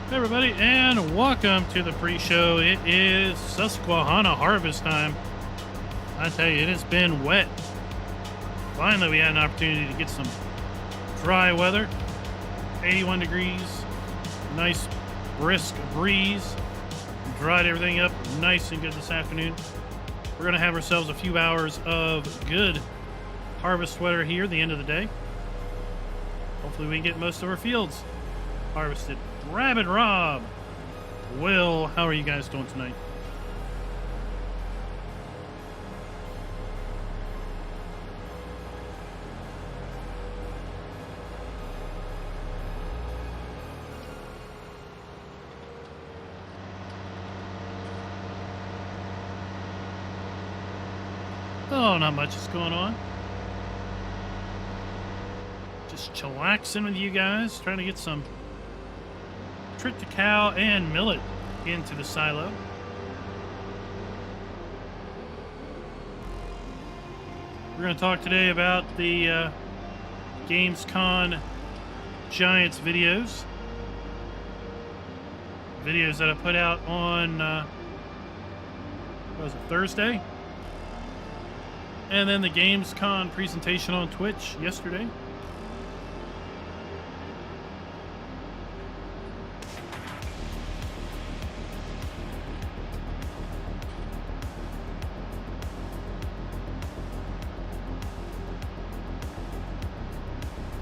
Hey everybody, and welcome to the pre-show. It is Susquehanna harvest time. I tell you, it has been wet. Finally, we had an opportunity to get some dry weather. 81 degrees, nice brisk breeze. Dried everything up nice and good this afternoon. We're going to have ourselves a few hours of good harvest weather here at the end of the day. Hopefully we can get most of our fields harvested. Rabbit Rob, Will, how are you guys doing tonight? Oh, not much is going on. Just chillaxing with you guys, trying to get some triticale and millet into the silo. We're going to talk today about the Gamescom Giants videos. Videos that I put out on, what was it, Thursday? And then the Gamescom presentation on Twitch yesterday.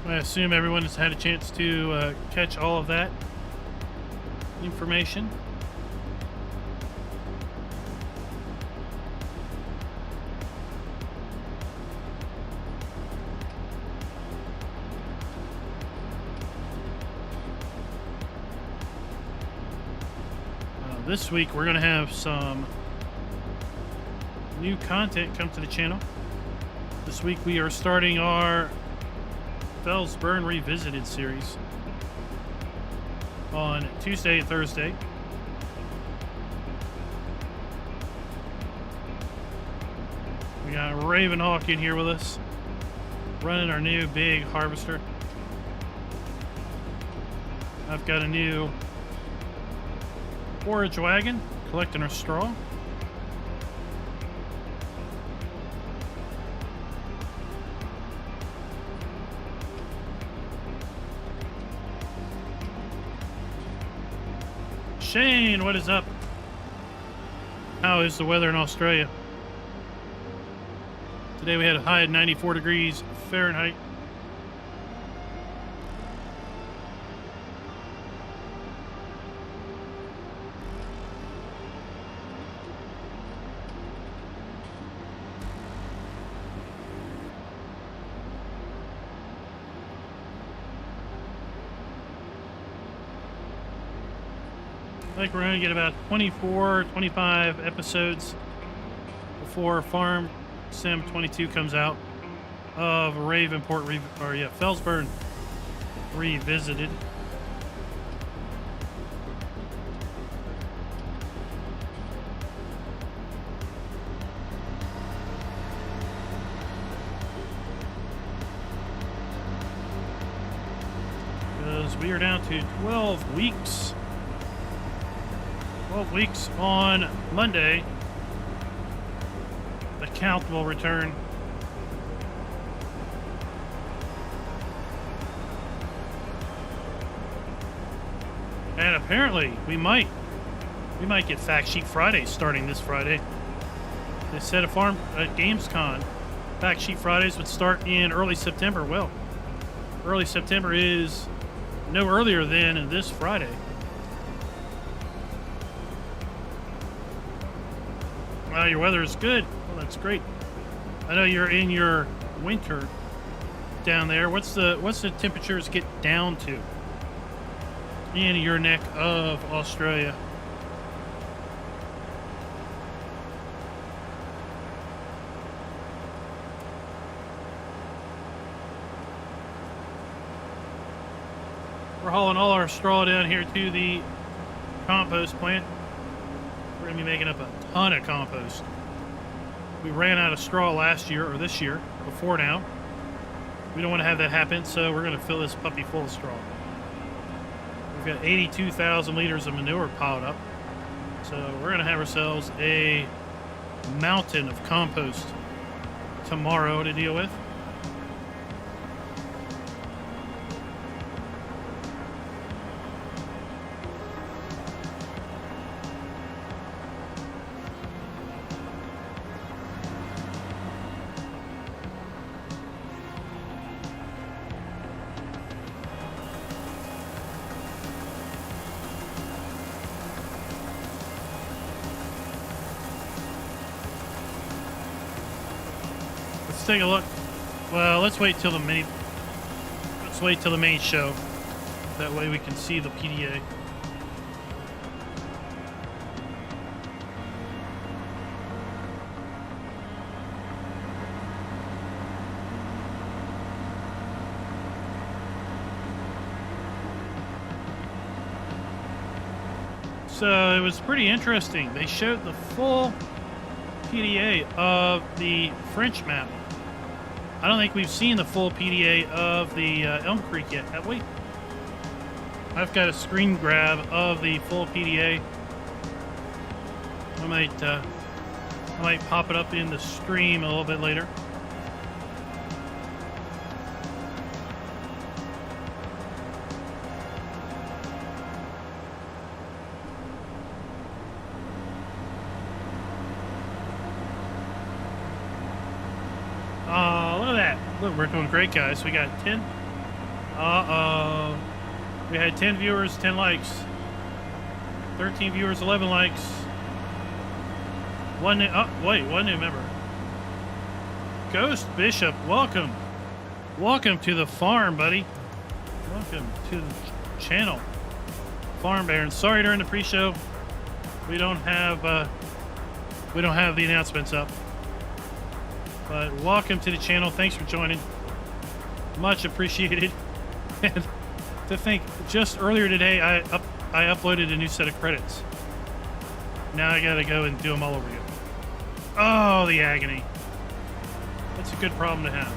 I assume everyone has had a chance to catch all of that information. This week we're going to have some new content come to the channel. This week we are starting our Felsburn Revisited series on Tuesday and Thursday. We got Ravenhawk in here with us, running our new big harvester. I've got a new forage wagon collecting our straw. Shane, what is up? How is the weather in Australia? Today we had a high of 94 degrees Fahrenheit. I think we're going to get about 24, 25 episodes before Farm Sim 22 comes out of Felsburn Revisited. Because we are down to 12 weeks. 12 weeks on Monday. The count will return. And apparently we might get Fact Sheet Fridays starting this Friday. They said at Gamescom, Fact Sheet Fridays would start in early September. Well, early September is no earlier than this Friday. Wow, your weather is good. Well, that's great. I know you're in your winter down there. What's the temperatures get down to in your neck of Australia? We're hauling all our straw down here to the compost plant. We're going to be making up a ton of compost. We ran out of straw last year, or this year, before now. We don't want to have that happen, so we're going to fill this puppy full of straw. We've got 82,000 liters of manure piled up. So we're going to have ourselves a mountain of compost tomorrow to deal with. Let's take a look. Well, let's wait till the main show. That way we can see the PDA. So it was pretty interesting. They showed the full PDA of the French map. I don't think we've seen the full PDA of the Elm Creek yet, have we? I've got a screen grab of the full PDA. I might pop it up in the stream a little bit later. Look at that. Look, we're doing great, guys. We got 10. We had 10 viewers, 10 likes. 13 viewers, 11 likes. One new member. Ghost Bishop, welcome. Welcome to the farm, buddy. Welcome to the channel. Farm Baron. Sorry during the pre-show we don't have the announcements up. But welcome to the channel. Thanks for joining. Much appreciated. And to think, just earlier today, I uploaded a new set of credits. Now I gotta go and do them all over again. Oh, the agony. That's a good problem to have,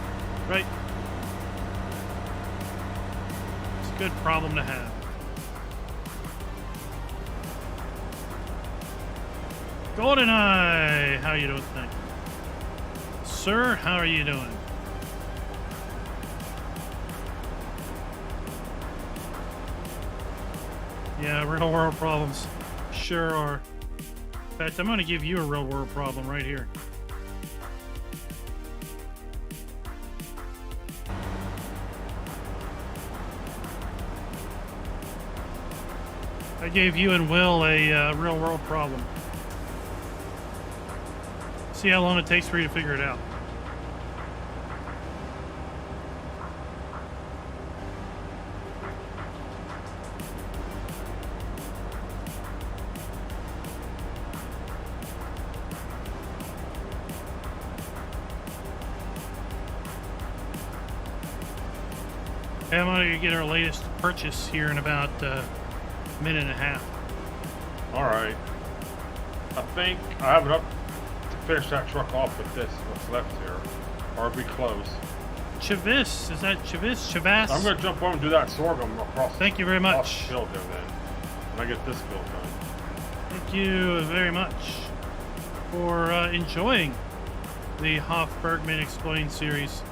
right? It's a good problem to have. GoldenEye, how you doing tonight? Sir, how are you doing? Yeah, real world problems sure are. In fact, I'm going to give you a real world problem right here. I gave you and Will a real world problem. See how long it takes for you to figure it out. I'm going to get our latest purchase here in about a minute and a half. All right. I think I have it up to finish that truck off with this, what's left here. Or be close. Chavis, is that Chavis? Chavas? I'm going to jump over and do that sorghum across. Thank you very much. The field there then. When I get this field done. Thank you very much for enjoying the Bergman Explained series.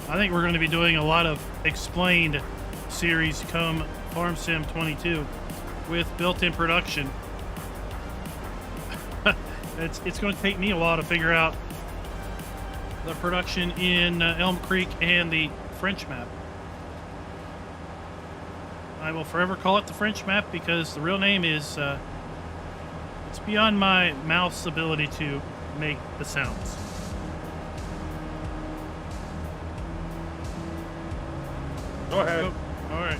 I think we're going to be doing a lot of explained series come Farm Sim 22 with built-in production. It's going to take me a while to figure out the production in Elm Creek and the French map. I will forever call it the French map because the real name is it's beyond my mouth's ability to make the sounds. Go ahead. Oh, all right.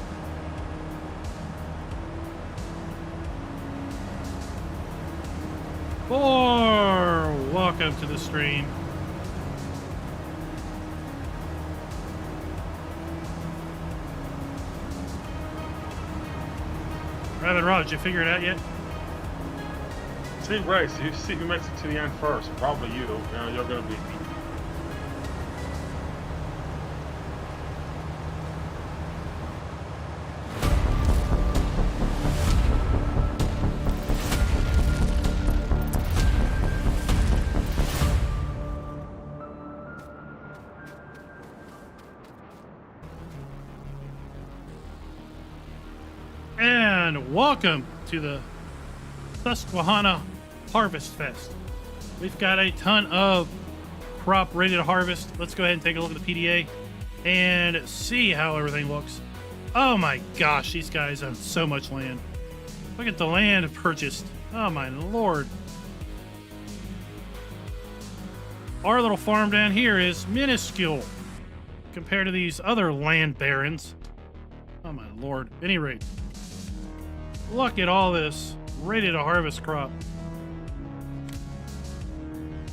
Welcome to the stream. Rabbit Rob, did you figure it out yet? Team race. You see who makes it to the end first. Probably you. You're going to beat me. and welcome to the Susquehanna Harvest Fest. We've got a ton of crop ready to harvest. Let's go ahead and take a look at the PDA and see how everything looks. Oh my gosh, these guys have so much land. Look at the land purchased. Oh my lord. Our little farm down here is minuscule compared to these other land barons. Oh my lord. At any rate, look at all this ready to harvest crop.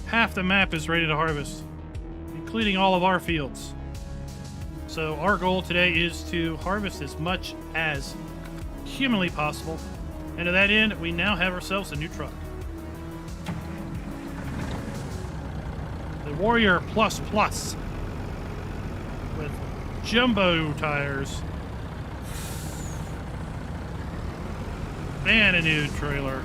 Half the map is ready to harvest, including all of our fields. So our goal today is to harvest as much as humanly possible. And to that end, we now have ourselves a new truck. The Warrior Plus Plus with jumbo tires and a new trailer.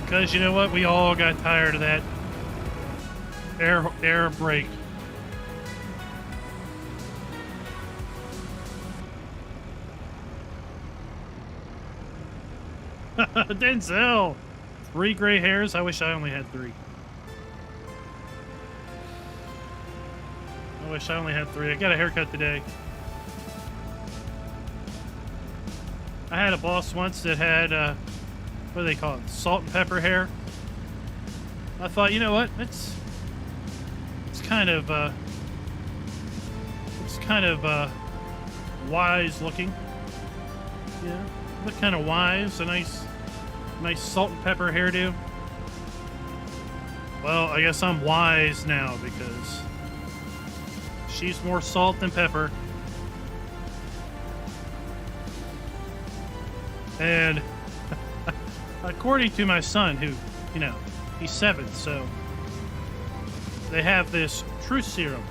Because you know what? We all got tired of that air brake. Denzel! 3 gray hairs? I wish I only had 3. I wish I only had 3. I got a haircut today. I had a boss once that had, what do they call it? Salt and pepper hair. I thought, you know what? It's kind of wise looking. Yeah, look kind of wise. A nice salt and pepper hairdo. Well, I guess I'm wise now because she's more salt than pepper. And according to my son, who, you know, he's 7, so they have this truth serum.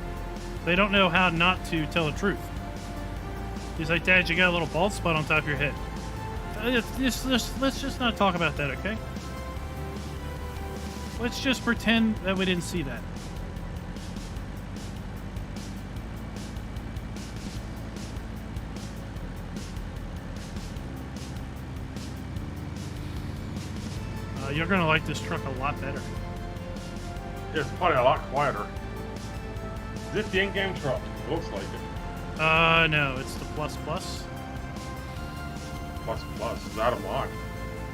They don't know how not to tell the truth. He's like, Dad, you got a little bald spot on top of your head. Let's just not talk about that, okay? Let's just pretend that we didn't see that. You're gonna like this truck a lot better. It's probably a lot quieter. Is this the in-game truck? It looks like it. No, it's the Plus Plus. Plus Plus. Is that a mod?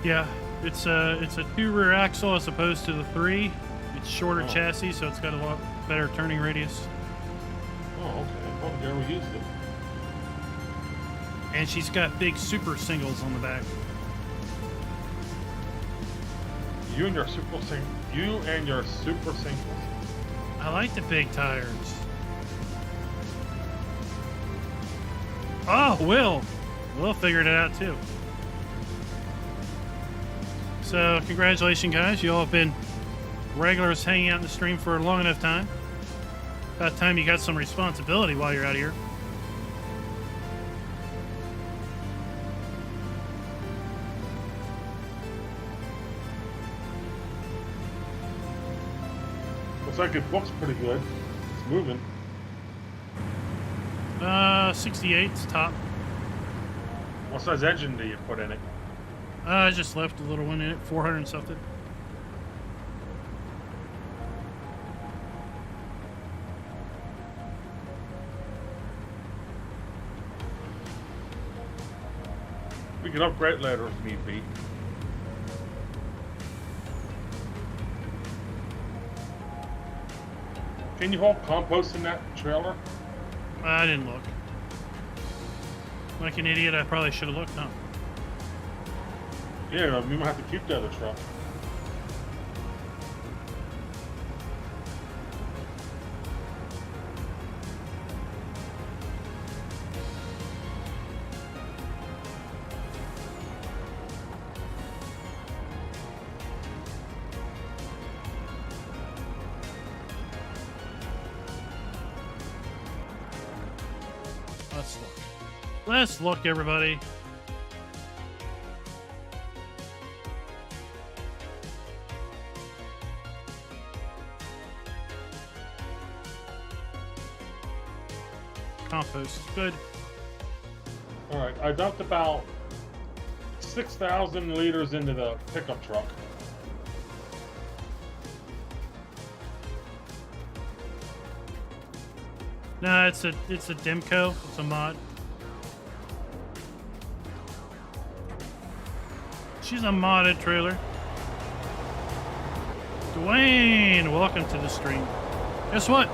Yeah, it's a 2 rear axle as opposed to the 3. It's shorter chassis, so it's got a lot better turning radius. Oh, okay. I've never used it. And she's got big super singles on the back. You and your super singles. I like the big tires. Oh, Will figured it out too. So, congratulations, guys. You all have been regulars hanging out in the stream for a long enough time. About time you got some responsibility while you're out here. Looks like it looks pretty good. It's moving. 68's top. What size engine do you put in it? I just left a little one in it, 400 and something. We can upgrade later if need be. Can you haul compost in that trailer? I didn't look. Like an idiot, I probably should have looked, huh? Yeah, we might have to keep the other truck. Let's look, everybody. compost. Good. All right, I dumped about 6,000 liters into the pickup truck. Nah, it's a Demco. It's a mod. She's a modded trailer. Dwayne, welcome to the stream. Guess what?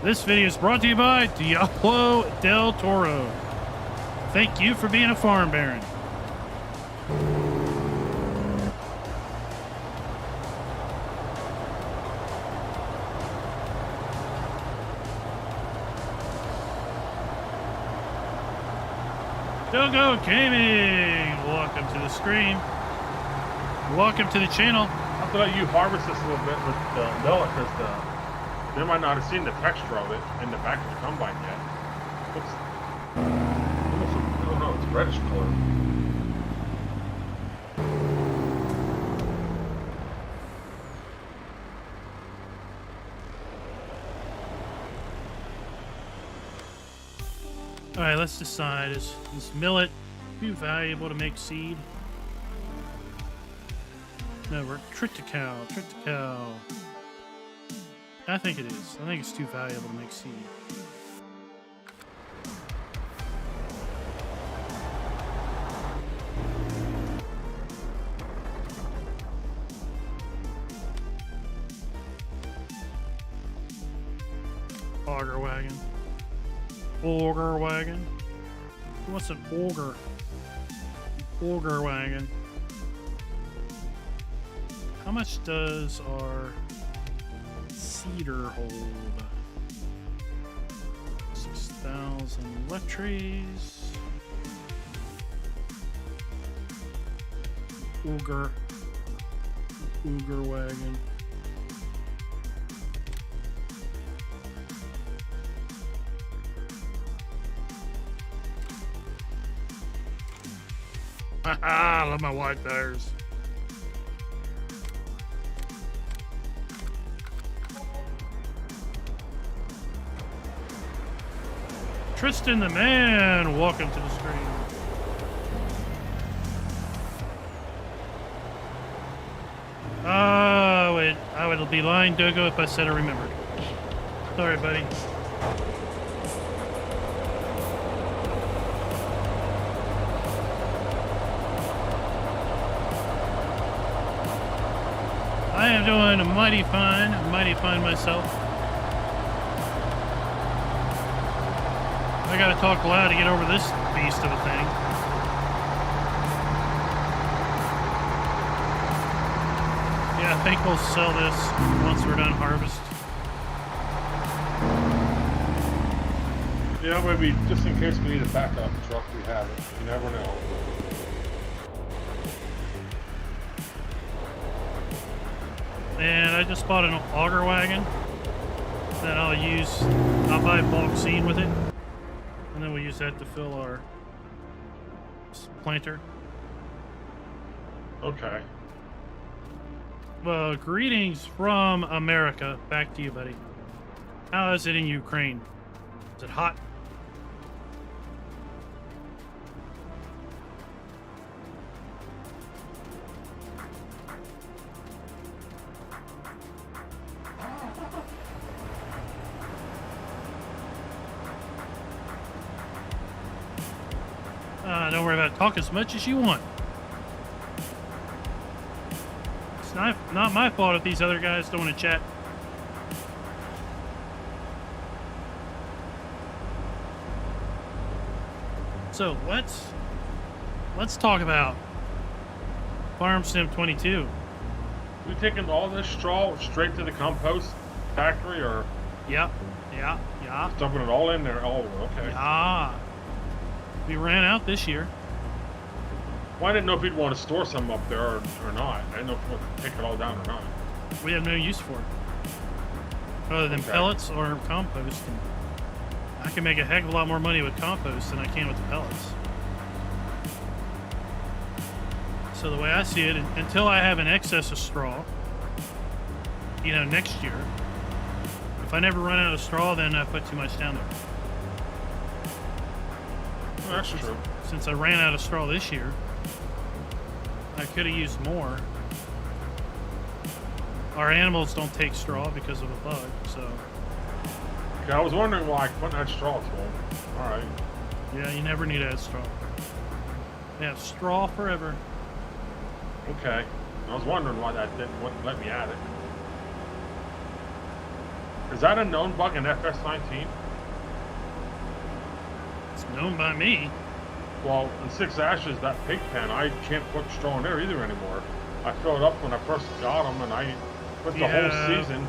This video is brought to you by Diablo del Toro. Thank you for being a farm baron. Dogo Gaming, welcome to the stream. Welcome to the channel. I thought you harvest this a little bit with the millet because they might not have seen the texture of it in the back of the combine yet. Looks, I don't know, it's reddish color. All right, let's decide. Is millet too valuable to make seed? No, we're triticale. I think it is. I think it's too valuable to make seed. Auger wagon. Auger wagon. Who wants an auger? Auger wagon. How much does our cedar hold? 6,000 electries. Auger wagon. I love my white tires. Tristan the man, welcome to the stream. I would be lying, Dogo, if I said I remembered. Sorry, buddy. I am doing mighty fine myself. I gotta talk loud to get over this beast of a thing. Yeah, I think we'll sell this once we're done harvest. Yeah, maybe just in case we need a backup truck, we have it. You never know. And I just bought an auger wagon that I'll buy bulk seed with it. And then we'll use that to fill our planter. Okay. Well, greetings from America. Back to you, buddy. How is it in Ukraine? Is it hot? Don't worry about it. Talk as much as you want. It's not my fault if these other guys don't want to chat. So let's talk about Farm Sim 22. We taking all this straw straight to the compost factory, or Yeah. dumping it all in there? Oh, okay. Yeah. We ran out this year. Well, I didn't know if you'd want to store some up there or not. I didn't know if you wanted to take it all down or not. We have no use for it. Other than pellets or compost. And I can make a heck of a lot more money with compost than I can with the pellets. So the way I see it, until I have an excess of straw, next year, if I never run out of straw, then I put too much down there. That's true. Since I ran out of straw this year. I could have used more. Our animals don't take straw because of a bug, so. Okay, I was wondering why I couldn't add straw to them. All right. Yeah, you never need to add straw. They have straw forever. Okay. I was wondering why that wouldn't let me add it. Is that a known bug in FS19? It's known by me. Well, in 6 Ashes, that pig pen, I can't put straw in there either anymore. I filled up when I first got them, and I put the whole season,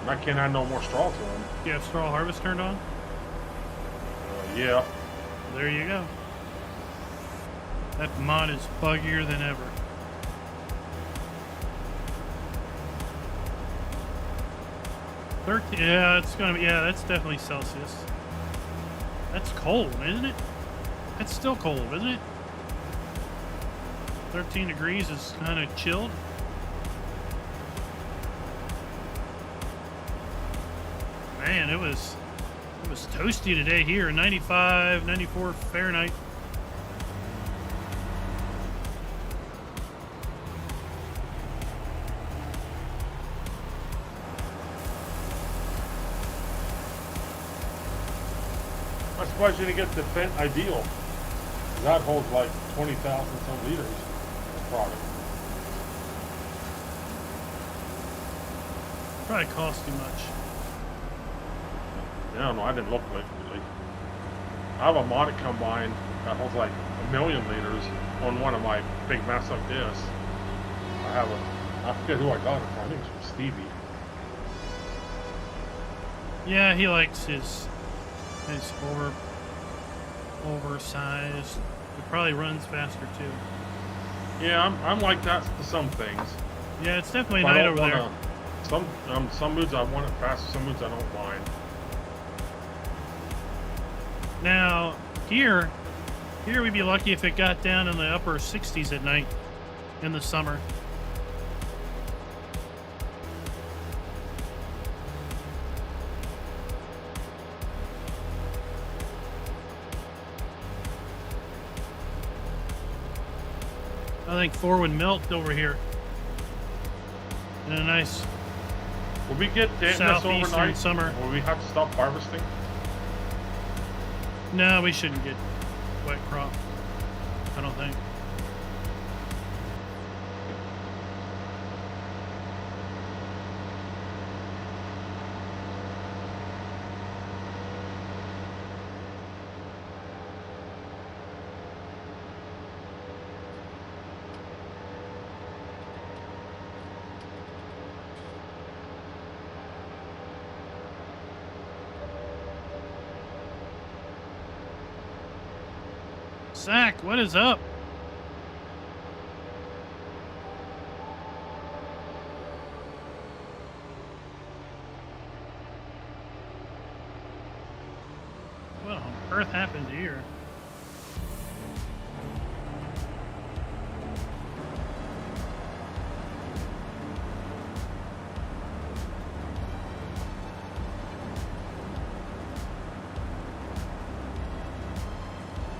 and I can't add no more straw to them. Do you have straw harvest turned on? Yeah. There you go. That mod is buggier than ever. Yeah, it's gonna be. Yeah, that's definitely Celsius. That's cold, isn't it? That's still cold, isn't it? 13 degrees is kind of chilled. Man, it was toasty today here. 95, 94 Fahrenheit. I'm surprised you didn't get the Fent Ideal. That holds like 20,000 some liters of product. Probably cost too much. Yeah, I don't know. I didn't look lately. I have a modded combine that holds like 1,000,000 liters on one of my big mess like this. I forget who I got it from. I think it's from Stevie. Yeah, he likes his oversized. It probably runs faster too. Yeah, I'm like that to some things. Yeah, it's definitely night over there. Some moods I want it faster, some moods I don't mind. Now, here we'd be lucky if it got down in the upper 60s at night in the summer. I think 4 would melt over here. In a nice Will we get dampness southeastern overnight? summer. Will we have to stop harvesting? No, we shouldn't get wet crop. I don't think. Zach, what is up? What on earth happened here?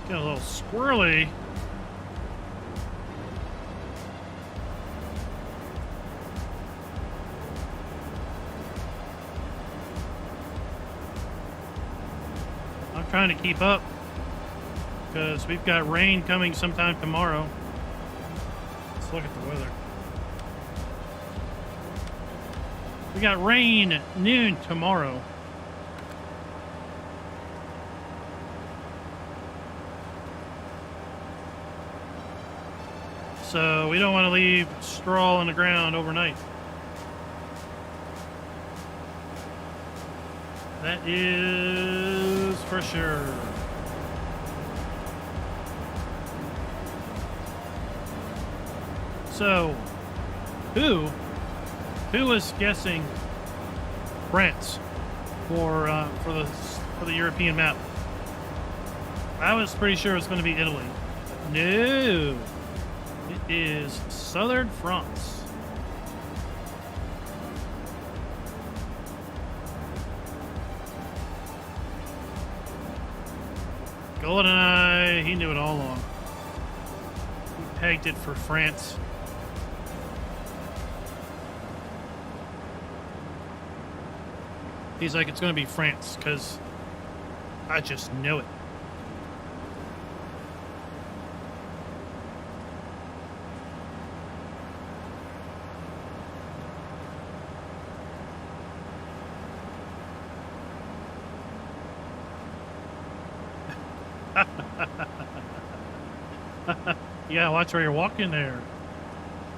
Get a little squirrely. I'm trying to keep up because we've got rain coming sometime tomorrow. Let's look at the weather. We got rain noon tomorrow. So we don't want to leave straw on the ground overnight. That is for sure. So, who was guessing France for the European map? I was pretty sure it was going to be Italy. No. It is southern France. GoldenEye, he knew it all along. He pegged it for France. He's like, it's going to be France, because I just know it. Yeah, watch where you're walking there.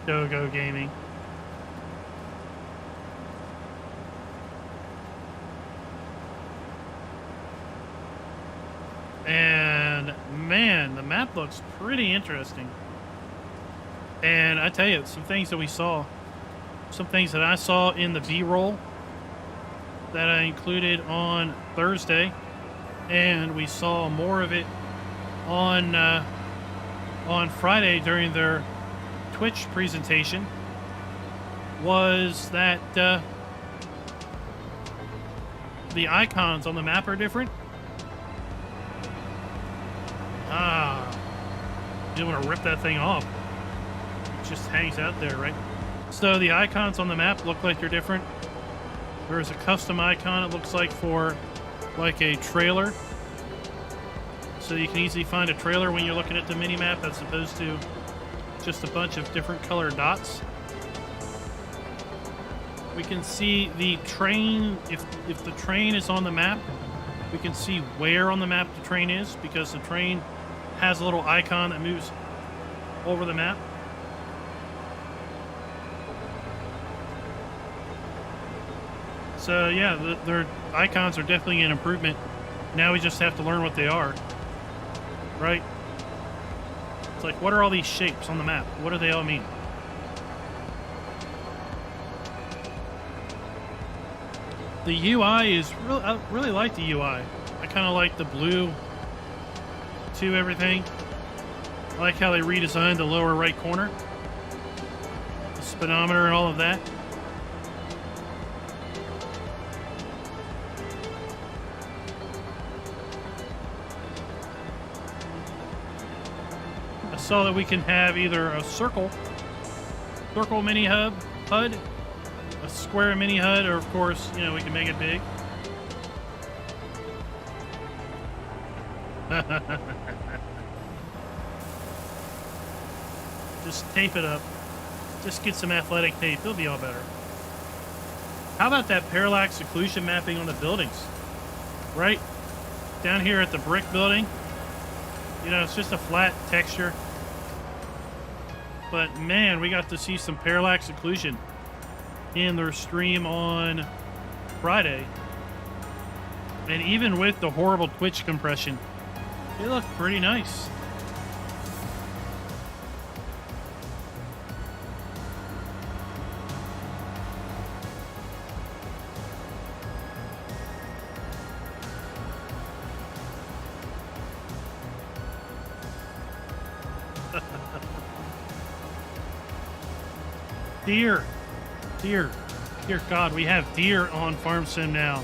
Dogo Gaming. And man, the map looks pretty interesting. And I tell you, some things that we saw, some things that I saw in the B-roll that I included on Thursday, and we saw more of it on Friday during their Twitch presentation, was that the icons on the map are different. You don't want to rip that thing off. It just hangs out there, right? So the icons on the map look like they're different. There's a custom icon, it looks like, for like a trailer. So you can easily find a trailer when you're looking at the mini-map as opposed to just a bunch of different colored dots. We can see the train, if the train is on the map, we can see where on the map the train is, because the train has a little icon that moves over the map. So yeah, their icons are definitely an improvement. Now we just have to learn what they are. Right? It's like, what are all these shapes on the map? What do they all mean? The UI is really, I really like the UI. I kind of like the blue to everything. I like how they redesigned the lower right corner, the speedometer and all of that. I saw that we can have either a circle mini HUD, a square mini HUD, or of course, you know, we can make it big. Just tape it up. Just get some athletic tape. It'll be all better. How about that parallax occlusion mapping on the buildings? Right? Down here at the brick building. You know, it's just a flat texture. But man, we got to see some parallax occlusion in their stream on Friday. And even with the horrible Twitch compression, it looked pretty nice. Dear God, we have deer on Farm Sim now.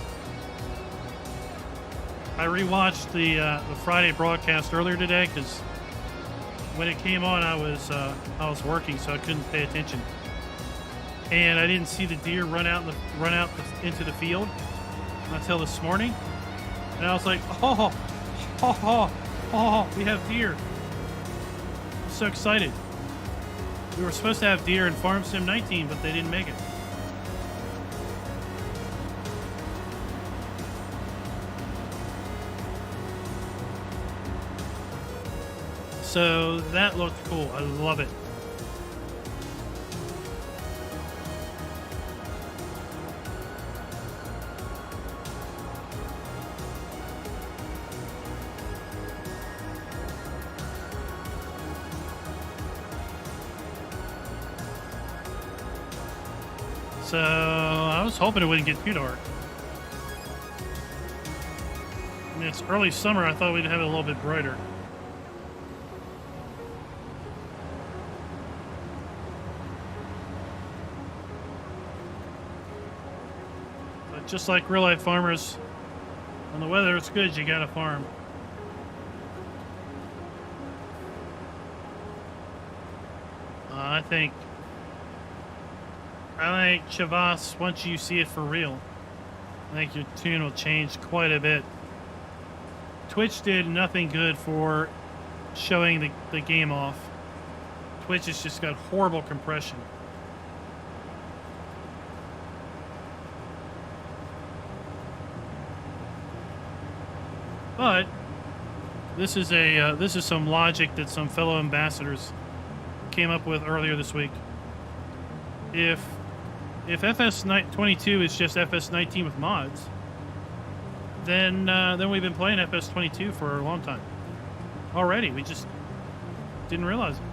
I rewatched the Friday broadcast earlier today because when it came on, I was working, so I couldn't pay attention, and I didn't see the deer run out into the field until this morning, and I was like, oh, we have deer! I'm so excited. We were supposed to have deer in Farm Sim 19, but they didn't make it. So that looked cool. I love it. So I was hoping it wouldn't get too dark. I mean, it's early summer. I thought we'd have it a little bit brighter. Just like real life farmers, when the weather is good, you gotta farm. I think Chavas, once you see it for real, I think your tune will change quite a bit. Twitch did nothing good for showing the game off. Twitch has just got horrible compression. But this is some logic that some fellow ambassadors came up with earlier this week. If FS22 is just FS19 with mods, then we've been playing FS22 for a long time already. We just didn't realize it.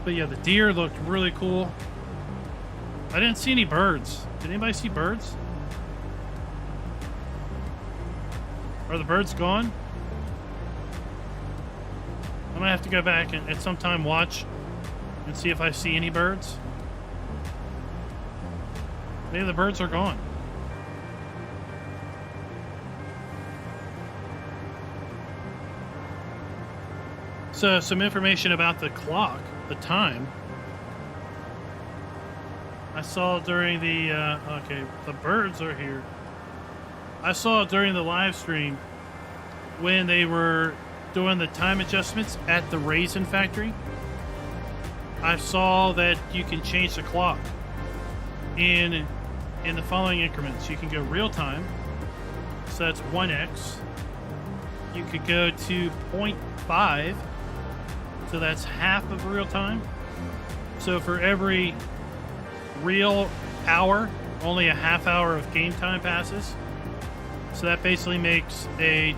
But yeah, the deer looked really cool. I didn't see any birds. Did anybody see birds? Are the birds gone? I might have to go back and at some time watch and see if I see any birds. Maybe the birds are gone. So some information about the clock, the time. I saw during the, okay, the birds are here. I saw during the live stream when they were doing the time adjustments at the raisin factory. I saw that you can change the clock in the following increments. You can go real time, so that's 1x. You could go to 0.5, so that's half of real time. So for every real hour, only a half hour of game time passes. So that basically makes a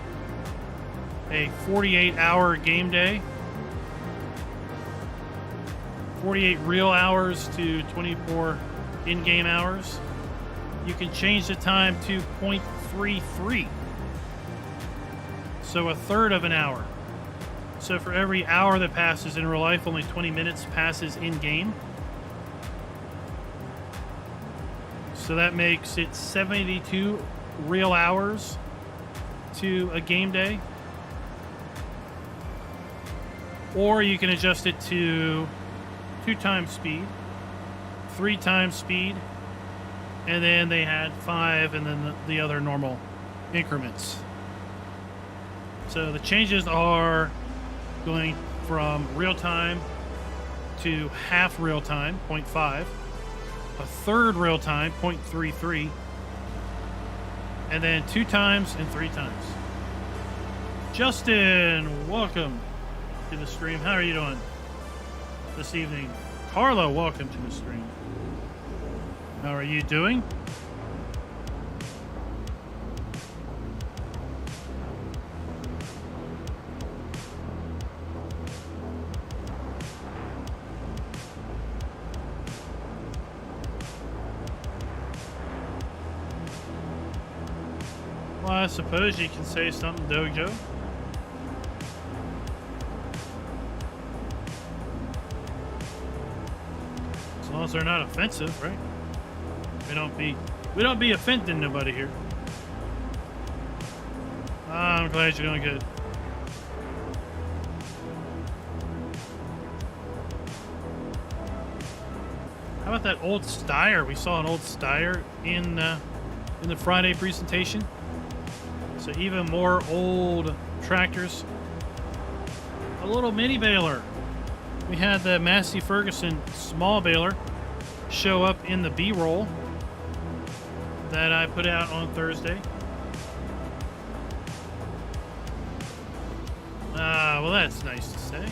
48-hour game day. 48 real hours to 24 in-game hours. You can change the time to 0.33. So a third of an hour. So for every hour that passes in real life, only 20 minutes passes in-game. So that makes it 72 real hours to a game day. Or you can adjust it to 2 times speed, 3 times speed, and then they had 5 and then the other normal increments. So the changes are going from real time to half real time, 0.5, a third real time, 0.33, and then 2 times and 3 times. Justin, welcome to the stream. How are you doing this evening? Carlo, welcome to the stream. How are you doing? Well, I suppose you can say something, Dojo. As long as they're not offensive, right? We don't be offending nobody here. I'm glad you're doing good. How about that old Steyr? We saw an old Steyr in the Friday presentation. So even more old tractors. A little mini baler. We had the Massey Ferguson small baler show up in the B-roll that I put out on Thursday. Well, that's nice to say.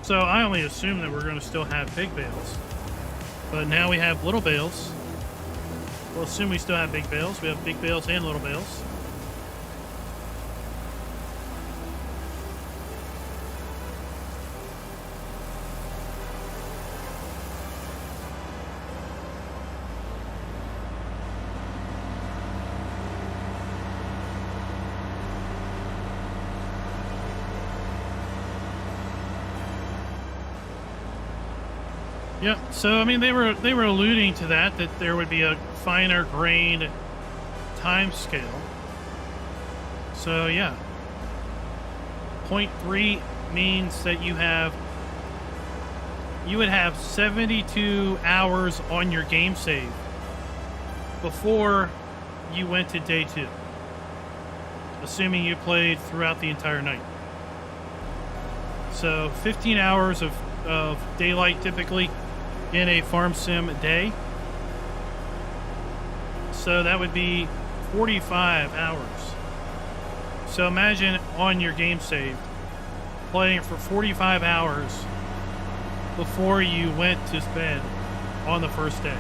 So I only assumed that we're going to still have big bales. But now we have little bales. We'll assume we still have big bales. We have big bales and little bales. Yep. So I mean, they were alluding to that there would be a finer grained time scale. So yeah, 0.3 means that you would have 72 hours on your game save before you went to day 2, assuming you played throughout the entire night. So 15 hours of daylight typically in a farm sim day. So that would be 45 hours. So imagine on your game save playing for 45 hours before you went to bed on the first day.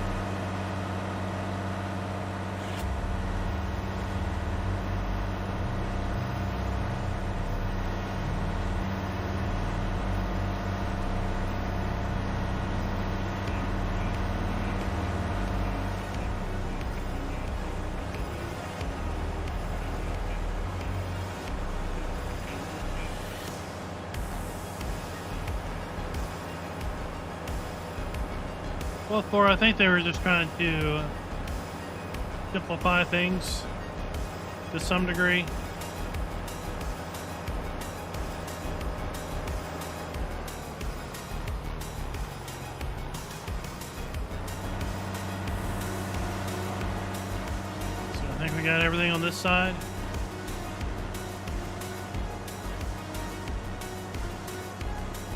Well, Thor, I think they were just trying to simplify things to some degree. So I think we got everything on this side.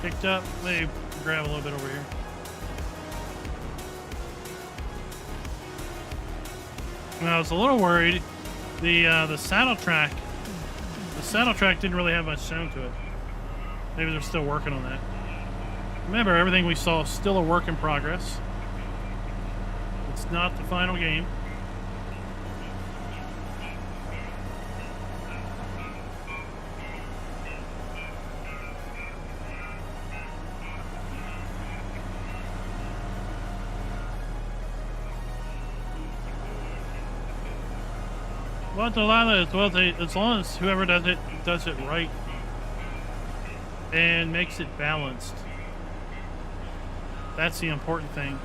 Picked up. Let me grab a little bit over here. I was a little worried. The saddle track didn't really have much sound to it. Maybe they're still working on that. Remember, everything we saw is still a work in progress. It's not the final game. Well, Delilah, as long as whoever does it right and makes it balanced. That's the important thing.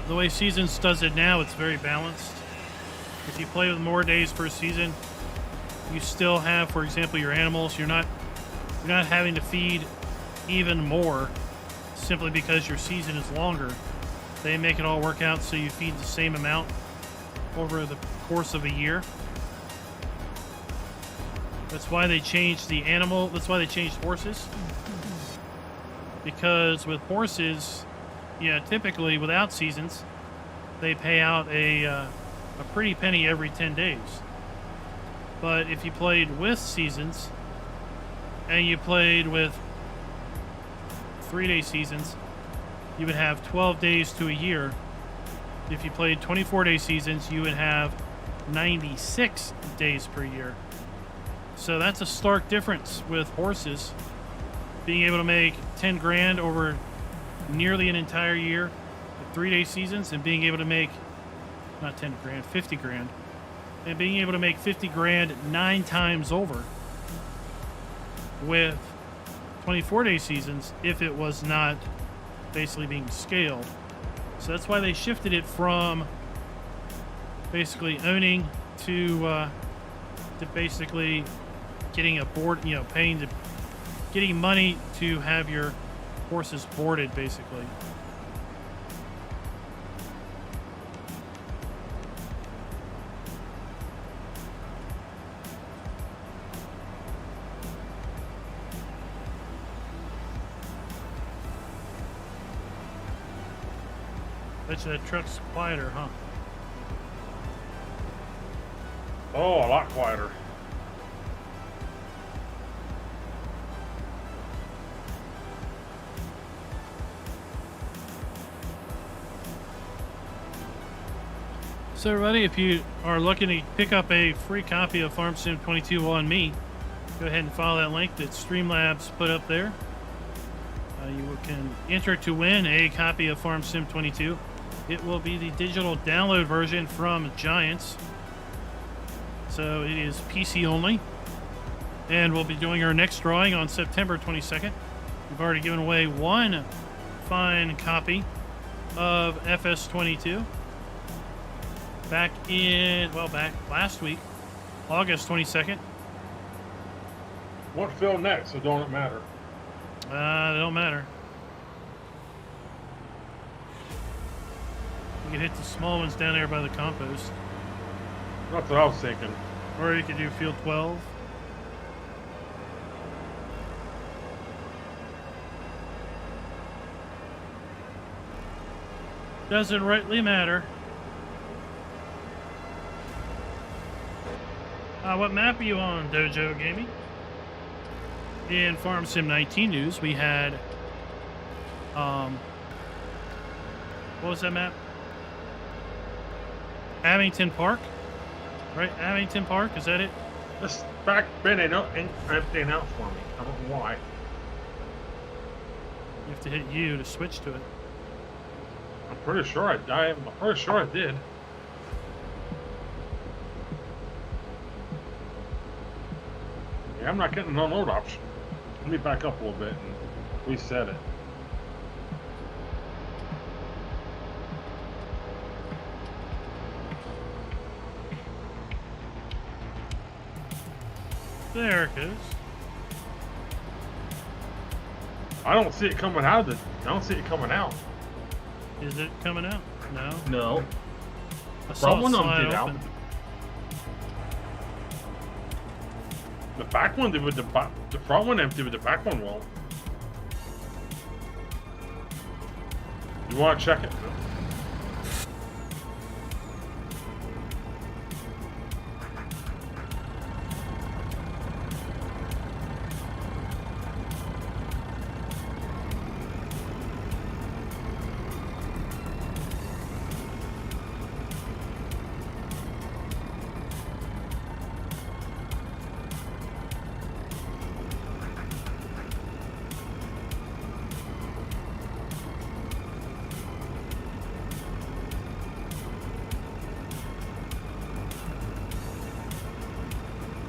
The way Seasons does it now, it's very balanced. If you play with more days per season, you still have, for example, your animals. You're not having to feed even more simply because your season is longer. They make it all work out so you feed the same amount over the course of a year. That's why they changed the animal. That's why they changed horses. Because with horses, yeah, typically without seasons, they pay out a pretty penny every 10 days. But if you played with seasons and you played with 3-day seasons, you would have 12 days to a year. If you played 24-day seasons, you would have 96 days per year. So that's a stark difference with horses. Being able to make 10 grand over nearly an entire year with 3-day seasons, and being able to make, not 10 grand, 50 grand. And being able to make 50 grand 9 times over with 24-day seasons if it was not basically being scaled. So that's why they shifted it from basically owning to basically getting a board, getting money to have your horses boarded, basically. Bet you that truck's quieter, huh? Oh, a lot quieter. So everybody, if you are looking to pick up a free copy of Farm Sim 22 on me, go ahead and follow that link that Streamlabs put up there. You can enter to win a copy of Farm Sim 22. It will be the digital download version from Giants. So it is PC only. And we'll be doing our next drawing on September 22nd. We've already given away one fine copy of FS22 back last week, August 22nd. What fill next? So don't it matter? It don't matter. You can hit the small ones down there by the compost. That's what I was thinking. Or you could do field 12. Doesn't rightly matter. What map are you on, Dojo Gaming? In Farm Sim 19 news, we had, what was that map? Abington Park, right? Abington Park, is that it? This back bin ain't emptying out for me. I don't know why. You have to hit U to switch to it. I'm pretty sure I'm pretty sure I did. Yeah, I'm not getting an unload option. Let me back up a little bit and reset it. There it goes. I don't see it coming out of the. I don't see it coming out. Is it coming out? No. No. I saw Front it one slide emptied out. open. The back one did with the front one empty, but the back one won't. You want to check it?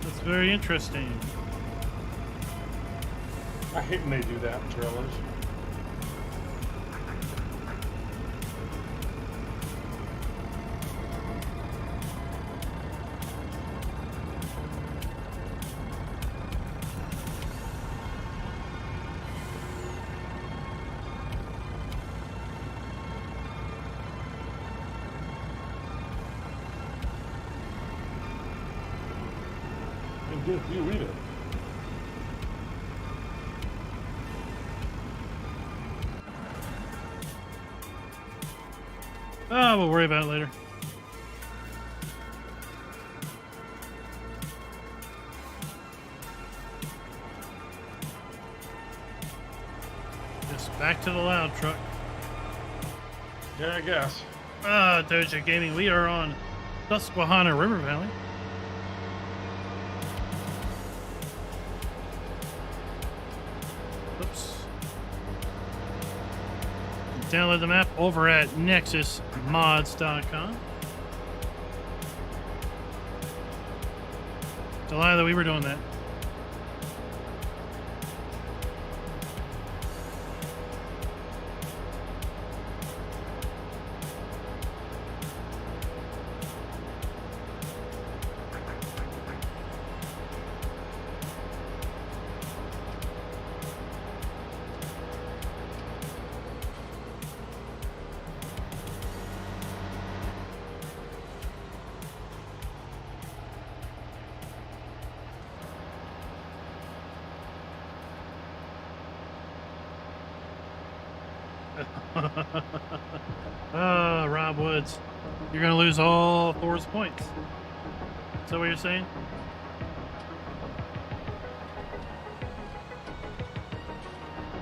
That's very interesting. I hate when they do that in trailers. Good for you, read it. Oh, we'll worry about it later. Just back to the loud truck. Yeah, I guess. Dojo Gaming, we are on Susquehanna River Valley. Oops. Download the map over at nexusmods.com. Delilah, we were doing that. Rob Woods, you're gonna lose all Thor's points. Is that what you're saying?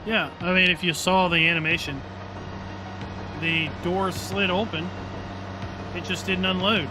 Yeah, I mean, if you saw the animation, the door slid open, it just didn't unload.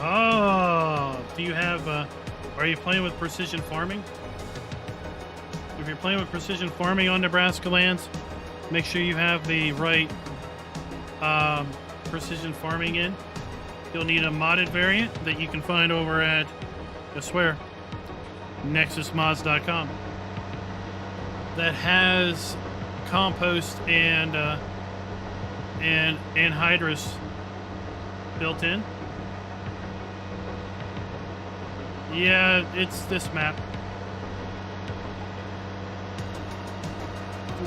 Oh, do you have, are you playing with precision farming? If you're playing with precision farming on Nebraska lands, make sure you have the right precision farming in. You'll need a modded variant that you can find over at, I swear, nexusmods.com. That has compost and hydrous built in. Yeah, it's this map.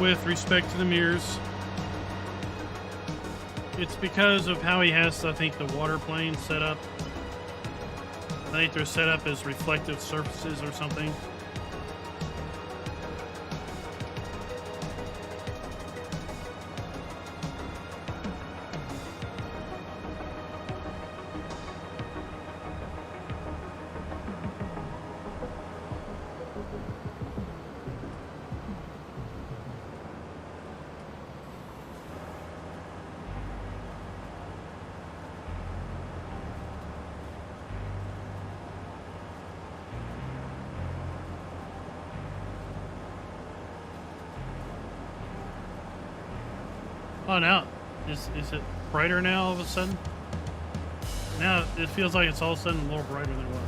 With respect to the mirrors, it's because of how he has, I think, the water plane set up. I think they're set up as reflective surfaces or something. Oh, now, is it brighter now all of a sudden? Now it feels like it's all of a sudden a little brighter than it was.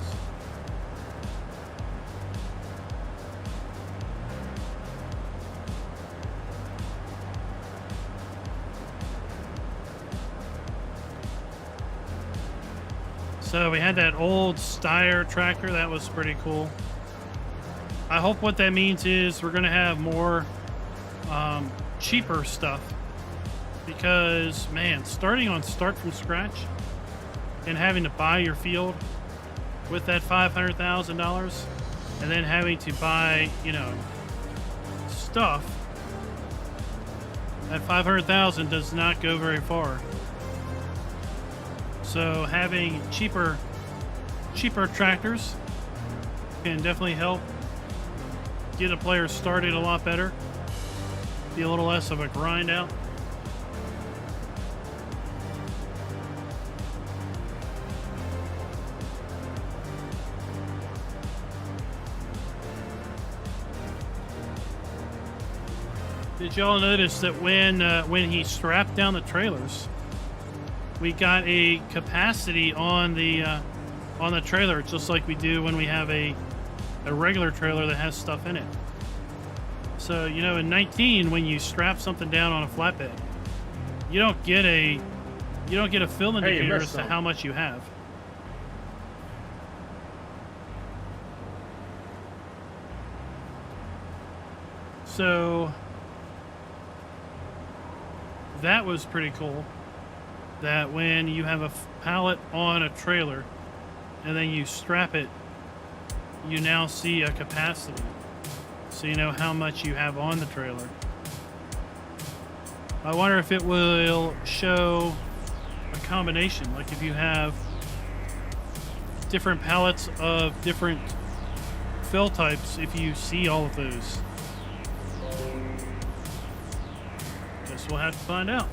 So we had that old Steyr tractor. That was pretty cool. I hope what that means is we're going to have more cheaper stuff. Because, man, start from scratch and having to buy your field with that $500,000 and then having to buy, you know, stuff, that $500,000 does not go very far. So having cheaper tractors can definitely help get a player started a lot better, be a little less of a grind out. Did y'all notice that when he strapped down the trailers, we got a capacity on the trailer, just like we do when we have a regular trailer that has stuff in it. So, you know, in 19, when you strap something down on a flatbed, you don't get a fill indicator as to how much you have. So that was pretty cool, that when you have a pallet on a trailer and then you strap it, you now see a capacity, so you know how much you have on the trailer. I wonder if it will show a combination, like if you have different pallets of different fill types, if you see all of those. Guess we'll have to find out.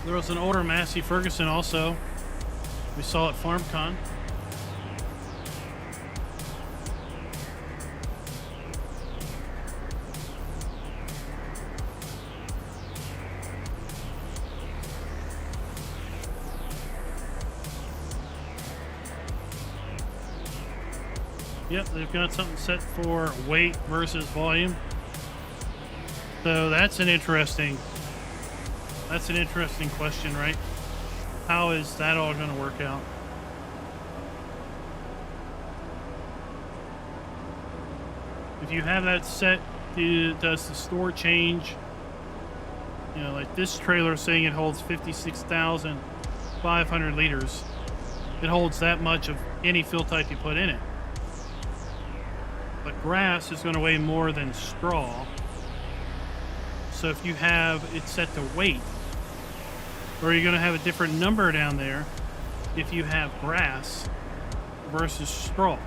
There was an older Massey Ferguson also. We saw at FarmCon. Yep, they've got something set for weight versus volume. So that's an interesting question, right? How is that all going to work out? If you have that set, does the store change? You know, like this trailer saying it holds 56,500 liters. It holds that much of any fill type you put in it. But grass is going to weigh more than straw. So if you have it set to weight, or you're going to have a different number down there if you have grass versus straw.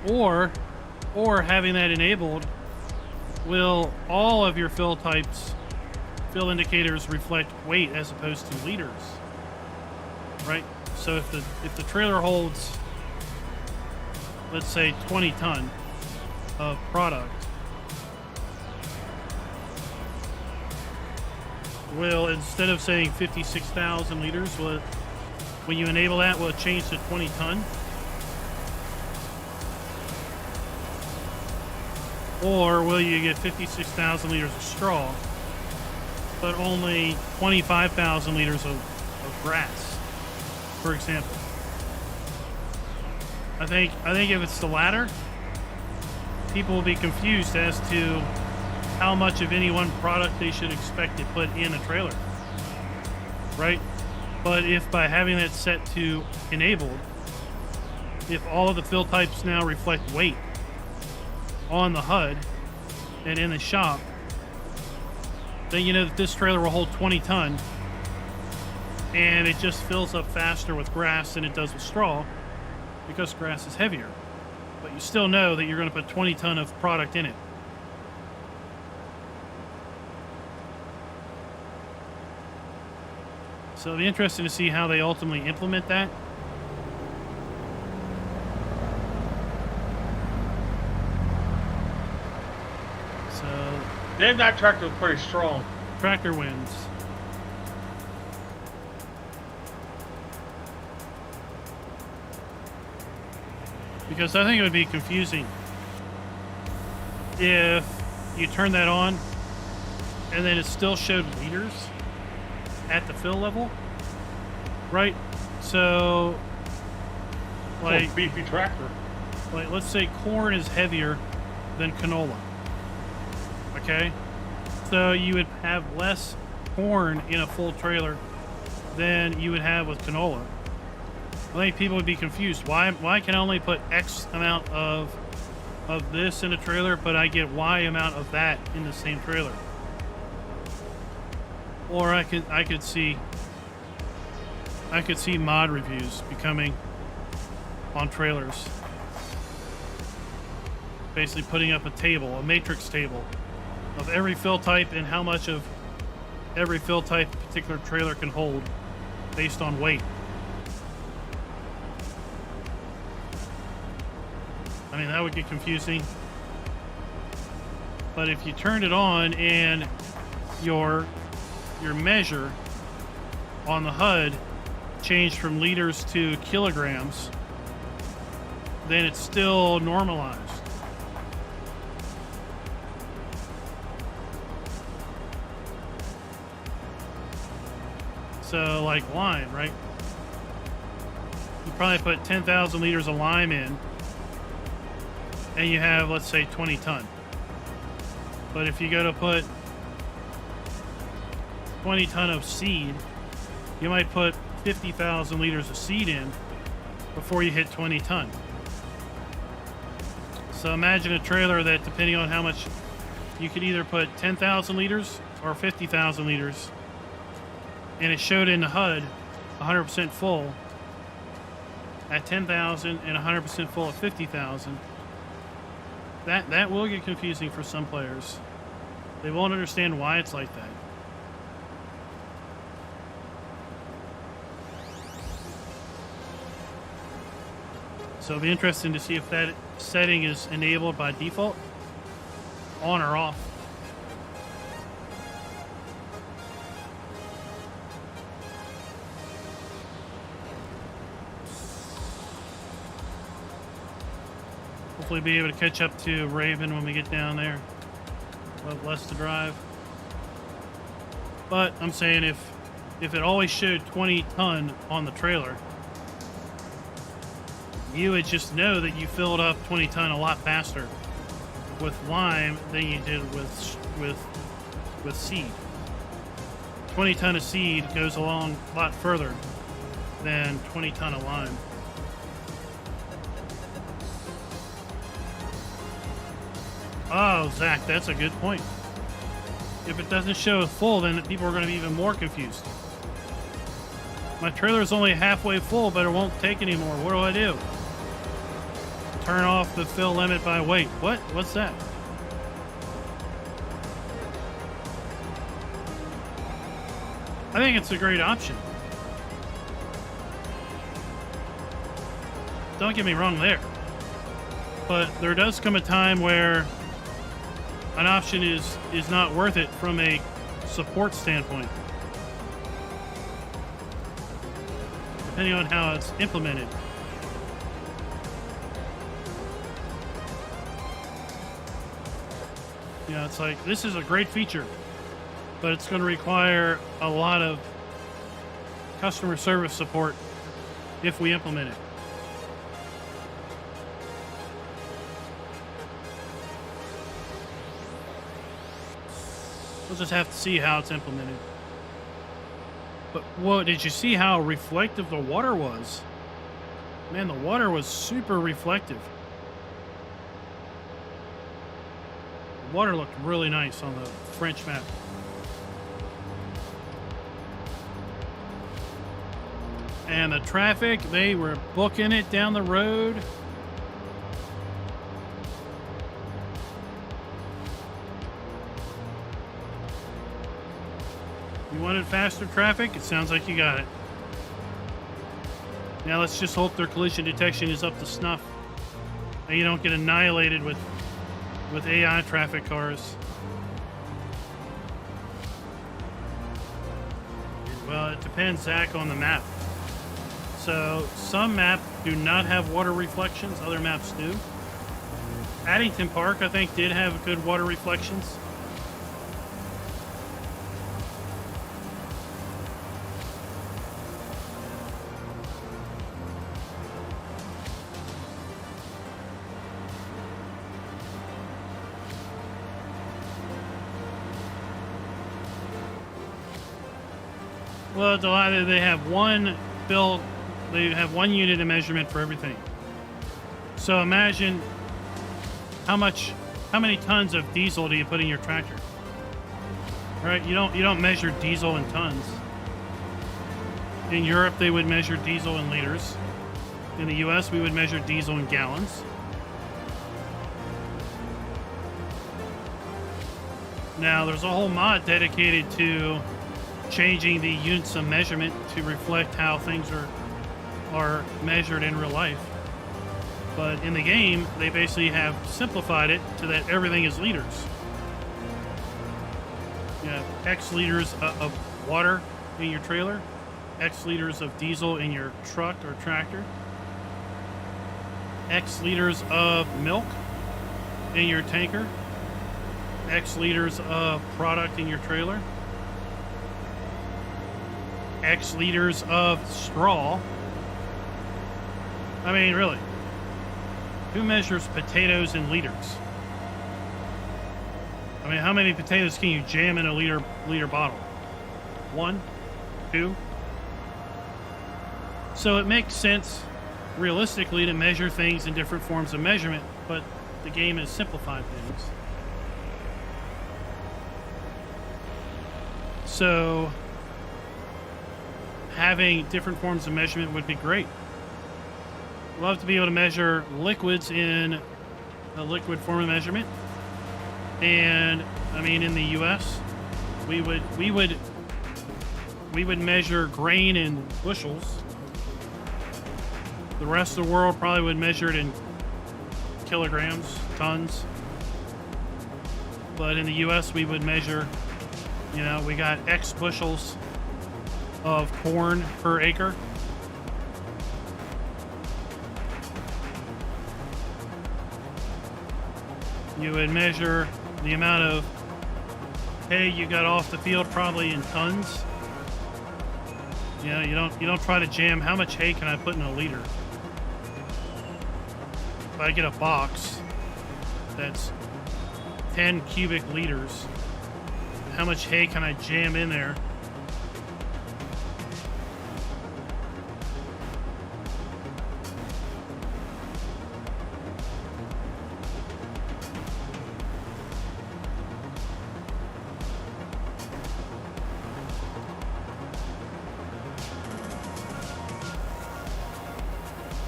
or having that enabled, will all of your fill indicators reflect weight as opposed to liters, right? So if the trailer holds, let's say 20 ton of product, will, instead of saying 56,000 liters, when you enable that, will it change to 20 ton? Or will you get 56,000 liters of straw, but only 25,000 liters of grass, for example? I think if it's the latter, people will be confused as to how much of any one product they should expect to put in a trailer, right? But if by having that set to enabled, if all of the fill types now reflect weight on the HUD and in the shop, then you know that this trailer will hold 20 ton, and it just fills up faster with grass than it does with straw because grass is heavier. But you still know that you're going to put 20 ton of product in it. So it'll be interesting to see how they ultimately implement that. So Damn, that tractor was pretty strong. tractor wins. Because I think it would be confusing if you turn that on and then it still showed liters at the fill level, right? So, like, Oh, beefy tractor. like let's say corn is heavier than canola. Okay, so you would have less corn in a full trailer than you would have with canola. I think people would be confused. Why can I only put X amount of this in a trailer, but I get Y amount of that in the same trailer? Or I could see mod reviews becoming on trailers, basically putting up a table, a matrix table of every fill type and how much of every fill type a particular trailer can hold based on weight. I mean, that would get confusing. But if you turned it on and your measure on the HUD changed from liters to kilograms, then it's still normalized. So like lime, right? You probably put 10,000 liters of lime in and you have, let's say, 20 ton. But if you go to put 20 ton of seed, you might put 50,000 liters of seed in before you hit 20 ton. So imagine a trailer that, depending on how much, you could either put 10,000 liters or 50,000 liters, and it showed in the HUD 100% full at 10,000 and 100% full at 50,000. That will get confusing for some players. They won't understand why it's like that. So it'll be interesting to see if that setting is enabled by default, on or off. Hopefully be able to catch up to Raven when we get down there. We'll have less to drive. But I'm saying if it always showed 20 ton on the trailer, you would just know that you filled up 20 ton a lot faster with lime than you did with seed. 20 ton of seed goes along a lot further than 20 ton of lime. Oh, Zach, that's a good point. If it doesn't show full, then people are going to be even more confused. My trailer is only halfway full, but it won't take anymore. What do I do? turn off the fill limit by weight. What? What's that? I think it's a great option. Don't get me wrong there. But there does come a time where an option is not worth it from a support standpoint. Depending on how it's implemented. You know, it's like, this is a great feature, but it's going to require a lot of customer service support if we implement it. We'll just have to see how it's implemented. But whoa, did you see how reflective the water was? Man, the water was super reflective. The water looked really nice on the French map. And the traffic, they were booking it down the road. You wanted faster traffic? It sounds like you got it. Now let's just hope their collision detection is up to snuff, and you don't get annihilated with AI traffic cars. Well, it depends, Zach, on the map. So some maps do not have water reflections, other maps do. Addington Park, I think, did have good water reflections. Well, they have one build, they have one unit of measurement for everything. So imagine how many tons of diesel do you put in your tractor? Right? You don't measure diesel in tons. In Europe, they would measure diesel in liters. In the US, we would measure diesel in gallons. Now, there's a whole mod dedicated to changing the units of measurement to reflect how things are measured in real life. But in the game, they basically have simplified it to that everything is liters. You have X liters of water in your trailer, X liters of diesel in your truck or tractor, X liters of milk in your tanker, X liters of product in your trailer, X liters of straw. I mean, really, who measures potatoes in liters? I mean, how many potatoes can you jam in a liter bottle? 1, 2. So it makes sense, realistically, to measure things in different forms of measurement, but the game has simplified things. So having different forms of measurement would be great. Love to be able to measure liquids in a liquid form of measurement. And I mean, in the US, we would measure grain in bushels. The rest of the world probably would measure it in kilograms, tons. But in the US, we would measure, you know, we got X bushels of corn per acre. You would measure the amount of hay you got off the field, probably in tons. You know, you don't try to jam how much hay can I put in a liter. If I get a box that's 10 cubic liters, how much hay can I jam in there?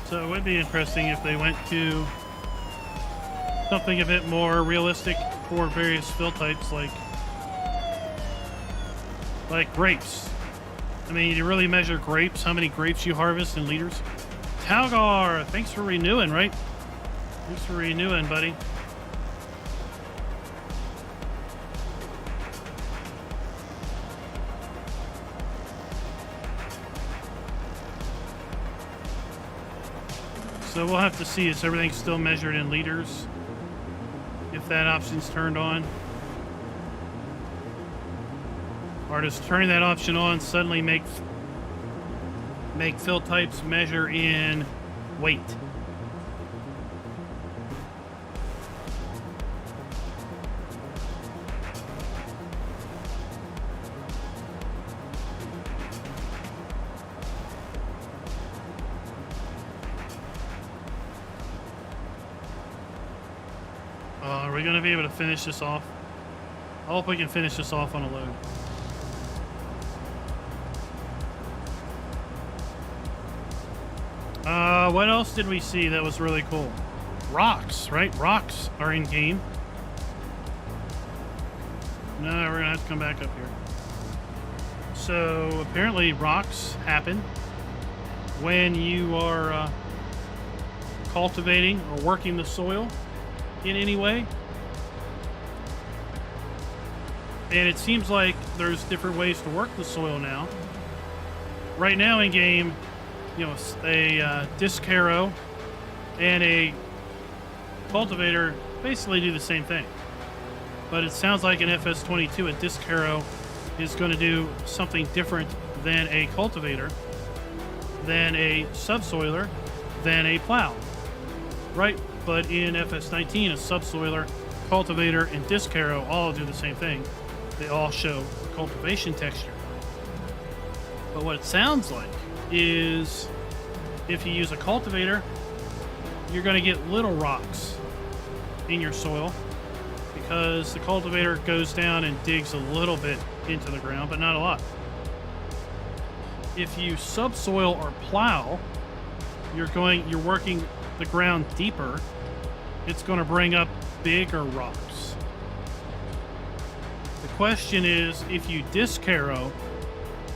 So it would be interesting if they went to something a bit more realistic for various fill types like grapes. I mean, you really measure grapes, how many grapes you harvest in liters. Talgar, thanks for renewing, right? Thanks for renewing, buddy. So we'll have to see, is everything still measured in liters? If that option's turned on. Or does turning that option on suddenly make fill types measure in weight? Are we going to be able to finish this off? I hope we can finish this off on a load. What else did we see that was really cool? Rocks, right? Rocks are in game. No, we're going to have to come back up here. So, apparently rocks happen when you are cultivating or working the soil in any way. And it seems like there's different ways to work the soil now. Right now in game, you know, a disc harrow and a cultivator basically do the same thing. But it sounds like in FS22, a disc harrow is going to do something different than a cultivator, than a subsoiler, than a plow. Right? But in FS19, a subsoiler, cultivator, and disc harrow all do the same thing. They all show cultivation texture. But what it sounds like is if you use a cultivator, you're going to get little rocks in your soil because the cultivator goes down and digs a little bit into the ground, but not a lot. If you subsoil or plow, you're working the ground deeper. It's going to bring up bigger rocks. The question is, if you disc harrow,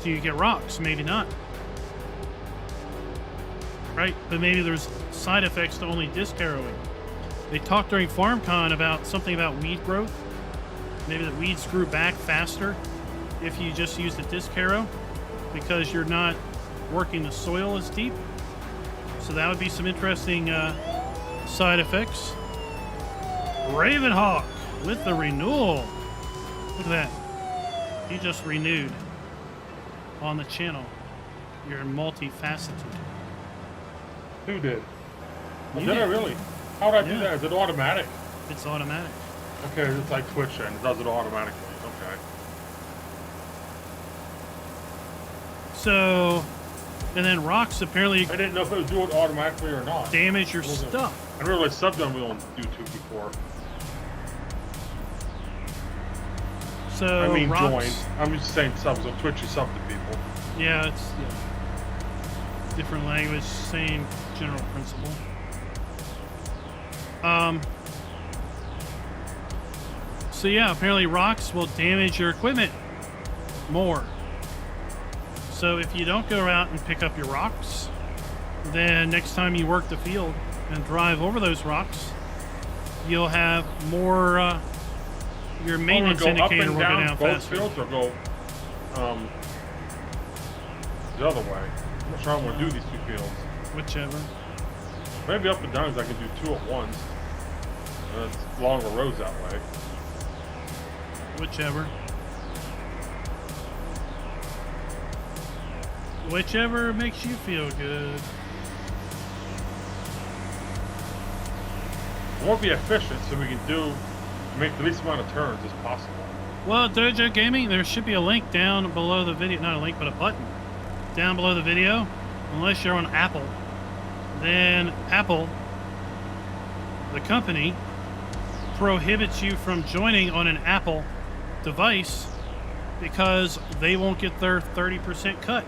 do you get rocks? Maybe not. Right? But maybe there's side effects to only disc harrowing. They talked during FarmCon about something about weed growth. Maybe the weeds grew back faster if you just used a disc harrow because you're not working the soil as deep. So that would be some interesting side effects. Ravenhawk with the renewal. Look at that. You just renewed on the channel. You're multifaceted. Who did? Well, You did I did. really? How would I do Yeah. that? Is it automatic? It's automatic. Okay, it's like Twitch and it does it automatically. Okay. So, and then rocks apparently I didn't know if it was doing it automatically or not. damage your Wasn't- stuff. I realized sub done we on YouTube before. So I mean rocks, join. I'm just saying subs on Twitch. You sub to people. yeah, it's different language, same general principle. So yeah, apparently rocks will damage your equipment more. So if you don't go out and pick up your rocks, then next time you work the field and drive over those rocks, you'll have more. Your maintenance Go up indicator and will go down down both faster. fields or go the other way. I'm not sure I want to do these two fields. Whichever. Maybe up and down because I can do two at once. It's longer roads that way. Whichever. Whichever makes you feel good. I want to be efficient so we can make the least amount of turns as possible. Well, Dojo Gaming, there should be a link down below the video. Not a link, but a button down below the video. Unless you're on Apple. Then Apple, the company, prohibits you from joining on an Apple device because they won't get their 30% cut.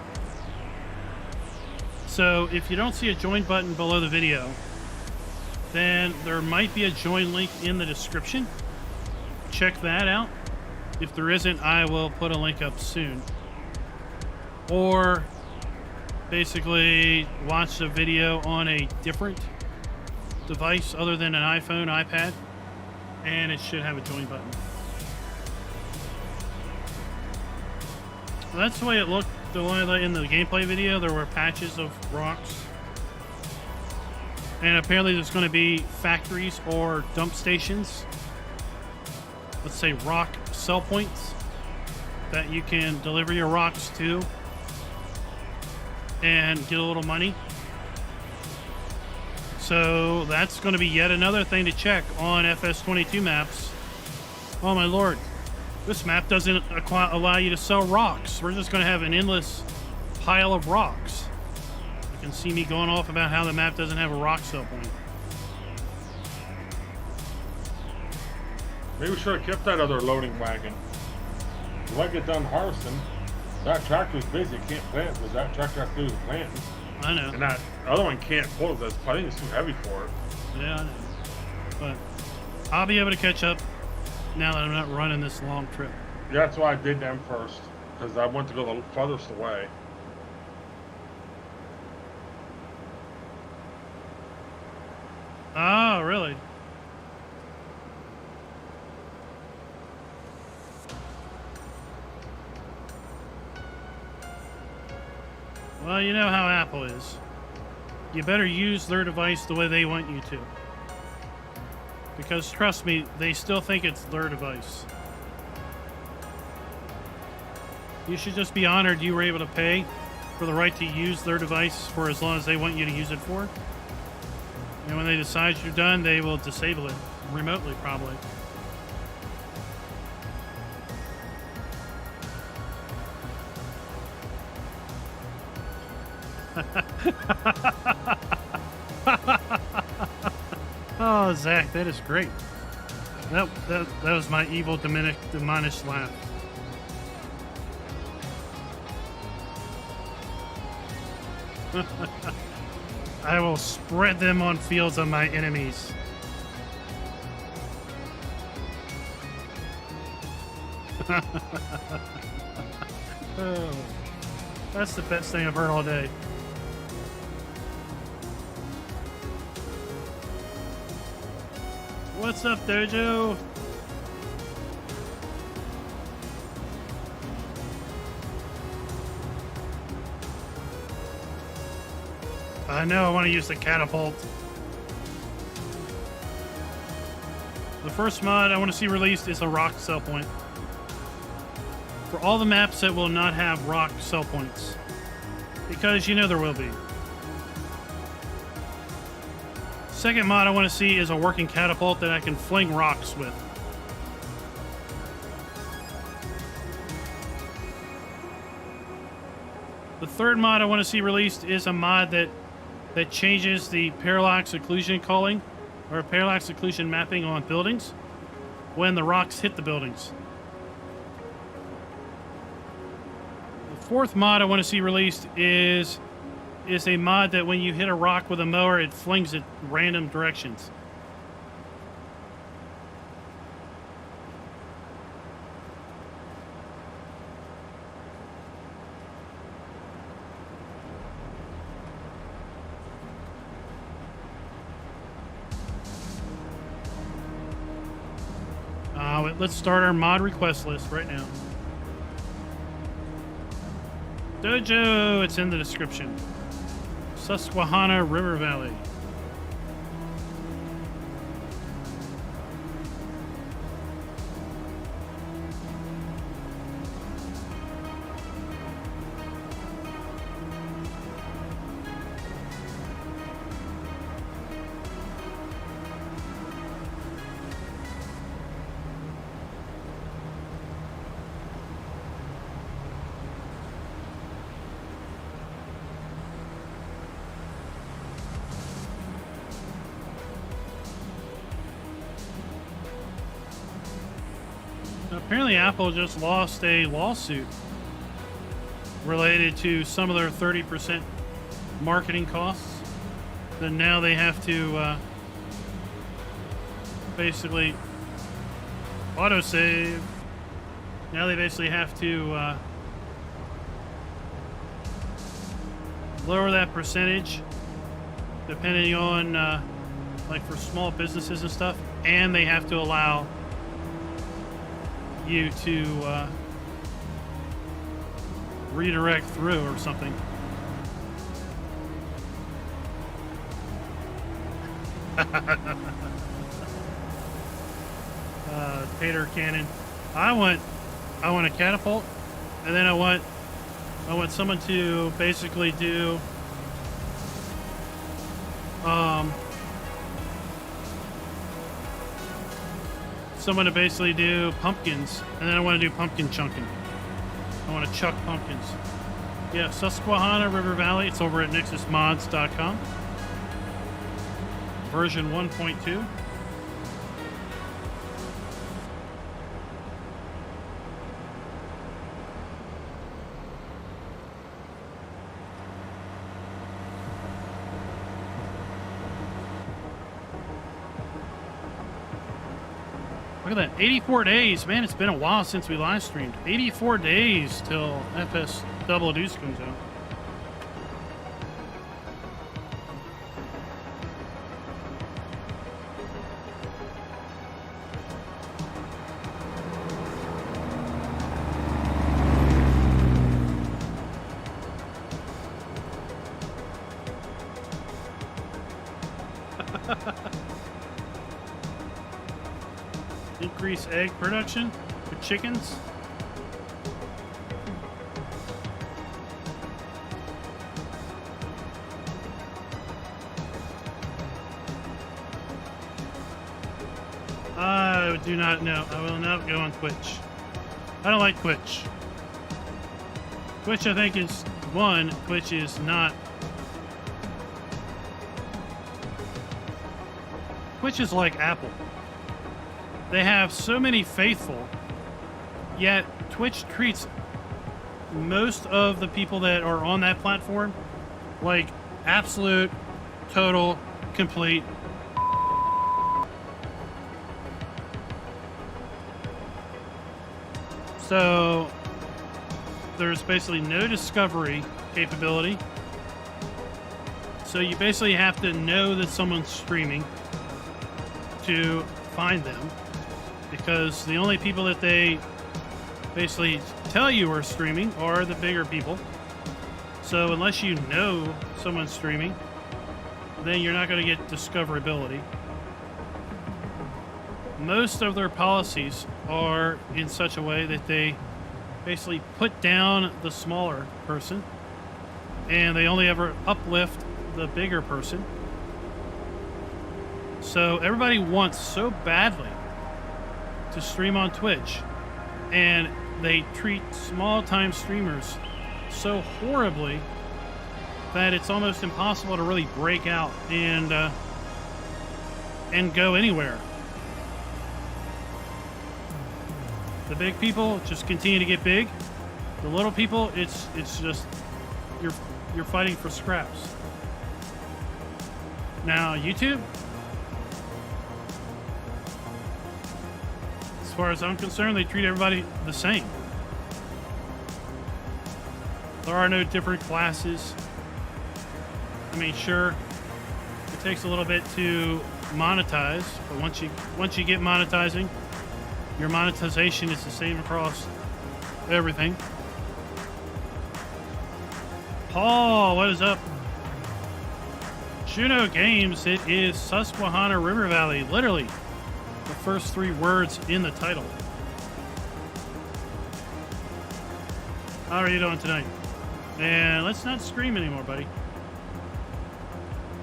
So if you don't see a join button below the video, then there might be a join link in the description. Check that out. If there isn't, I will put a link up soon. Or basically watch the video on a different device other than an iPhone, iPad, and it should have a join button. Well, that's the way it looked. The way in the gameplay video, there were patches of rocks. And apparently there's going to be factories or dump stations, let's say rock sell points, that you can deliver your rocks to and get a little money. So that's going to be yet another thing to check on FS22 maps. Oh my lord, this map doesn't allow you to sell rocks. We're just going to have an endless pile of rocks. You can see me going off about how the map doesn't have a rock sell point. Maybe we should have kept that other loading wagon. If I get done harvesting, that tractor's busy, it can't plant because that tractor has to do the planting. I know. And that other one can't pull this. I think it's too heavy for it. Yeah, I know. But I'll be able to catch up now that I'm not running this long trip. Yeah, that's why I did them first, because I want to go the farthest away. Oh, really? Well, you know how Apple is. You better use their device the way they want you to. Because trust me, they still think it's their device. You should just be honored you were able to pay for the right to use their device for as long as they want you to use it for. And when they decide you're done, they will disable it remotely, probably. Oh, Zach, that is great. That was my evil diminished laugh. I will spread them on fields of my enemies. Oh, that's the best thing I've heard all day. What's up, Dojo? I know, I want to use the catapult. The first mod I want to see released is a rock sell point. For all the maps that will not have rock sell points. Because you know there will be. Second mod I want to see is a working catapult that I can fling rocks with. The third mod I want to see released is a mod that changes the parallax occlusion calling or parallax occlusion mapping on buildings when the rocks hit the buildings. The fourth mod I want to see released is a mod that when you hit a rock with a mower, it flings it random directions. Let's start our mod request list right now. Dojo, it's in the description. Susquehanna River Valley. Apparently Apple just lost a lawsuit related to some of their 30% marketing costs. Then now they have to basically autosave. Now they basically have to lower that percentage depending on like for small businesses and stuff, and they have to allow you to redirect through or something. Tater cannon. I want a catapult, and then I want someone to basically do pumpkins, and then I want to do pumpkin chunking. I want to chuck pumpkins. Yeah, Susquehanna River Valley. It's over at nexusmods.com. Version 1.2. Look at that, 84 days. Man, it's been a while since we live streamed. 84 days till FS Double Deuce comes out. Increase egg production for chickens. I do not know. I will not go on Twitch. I don't like Twitch. Twitch, I think, is one. Twitch is not. Twitch is like Apple. They have so many faithful, yet Twitch treats most of the people that are on that platform like absolute, total, complete. So there's basically no discovery capability. So you basically have to know that someone's streaming to find them, because the only people that they basically tell you are streaming are the bigger people. So unless you know someone's streaming, then you're not going to get discoverability. Most of their policies are in such a way that they basically put down the smaller person and they only ever uplift the bigger person. So everybody wants so badly to stream on Twitch, and they treat small-time streamers so horribly that it's almost impossible to really break out and go anywhere. The big people just continue to get big. The little people, it's just you're fighting for scraps. Now YouTube, as far as I'm concerned, they treat everybody the same. There are no different classes. I mean, sure, it takes a little bit to monetize, but once you get monetizing, your monetization is the same across everything. Paul, what is up? Juno Games, it is Susquehanna River Valley, literally the first three words in the title. How are you doing tonight? And let's not scream anymore, buddy.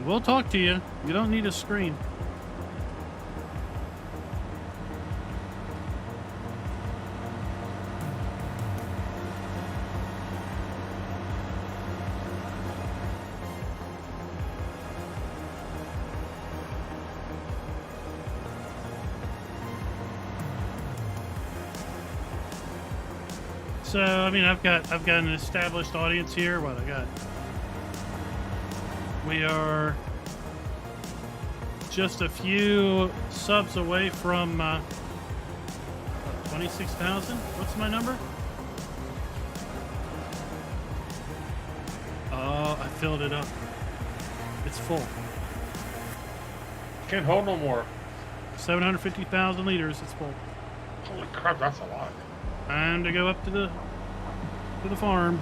We'll talk to you. You don't need to scream. So, I mean, I've got an established audience here. What I got? We are just a few subs away from 26,000. What's my number? Oh, I filled it up. It's full. Can't hold no more. 750,000 liters. It's full. Holy crap, that's a lot. Time to go up to the farm.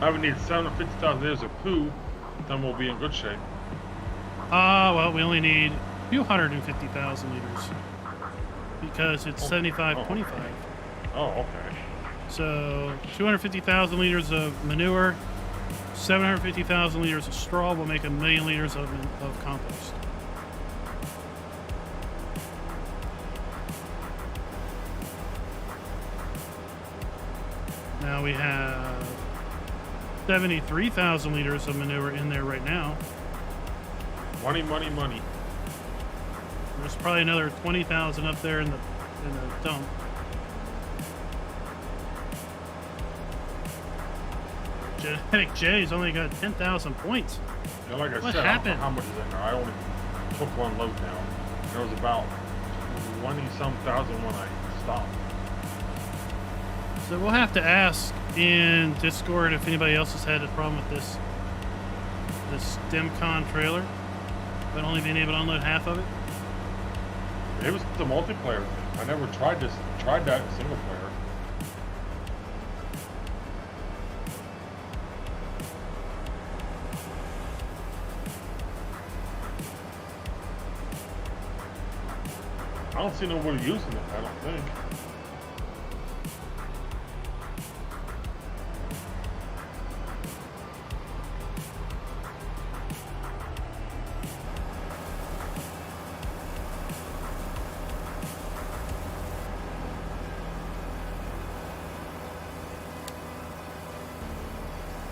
I would need 750,000 liters of poo, then we'll be in good shape. Well, we only need 250,000 liters because it's 75-25. Oh, okay. So 250,000 liters of manure, 750,000 liters of straw will make 1 million liters of compost. Now we have 73,000 liters of manure in there right now. Money, money, money. There's probably another 20,000 up there in the dump. Genetic J's only got 10,000 points. Yeah, like I What said, happened? I don't know how much is in there. I only took one load down. There was about 20-some thousand when I stopped. So we'll have to ask in Discord if anybody else has had a problem with this StemCon trailer, but only being able to unload half of it. It was the multiplayer thing. I never tried that in single player. I don't see nobody using it, I don't think.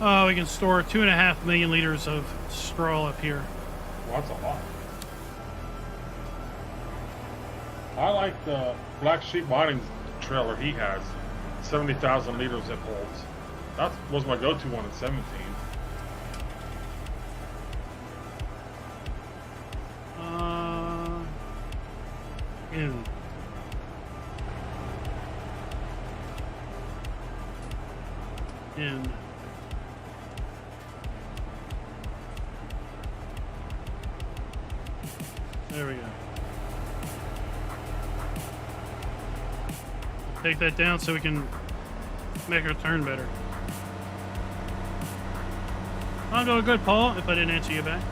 Oh, we can store 2.5 million liters of straw up here. Well, that's a lot. I like the Black Sheep Mining trailer he has. 70,000 liters it holds. That was my go-to one at 17. In. There we go. Take that down so we can make our turn better. I'm doing good, Paul, if I didn't answer you back.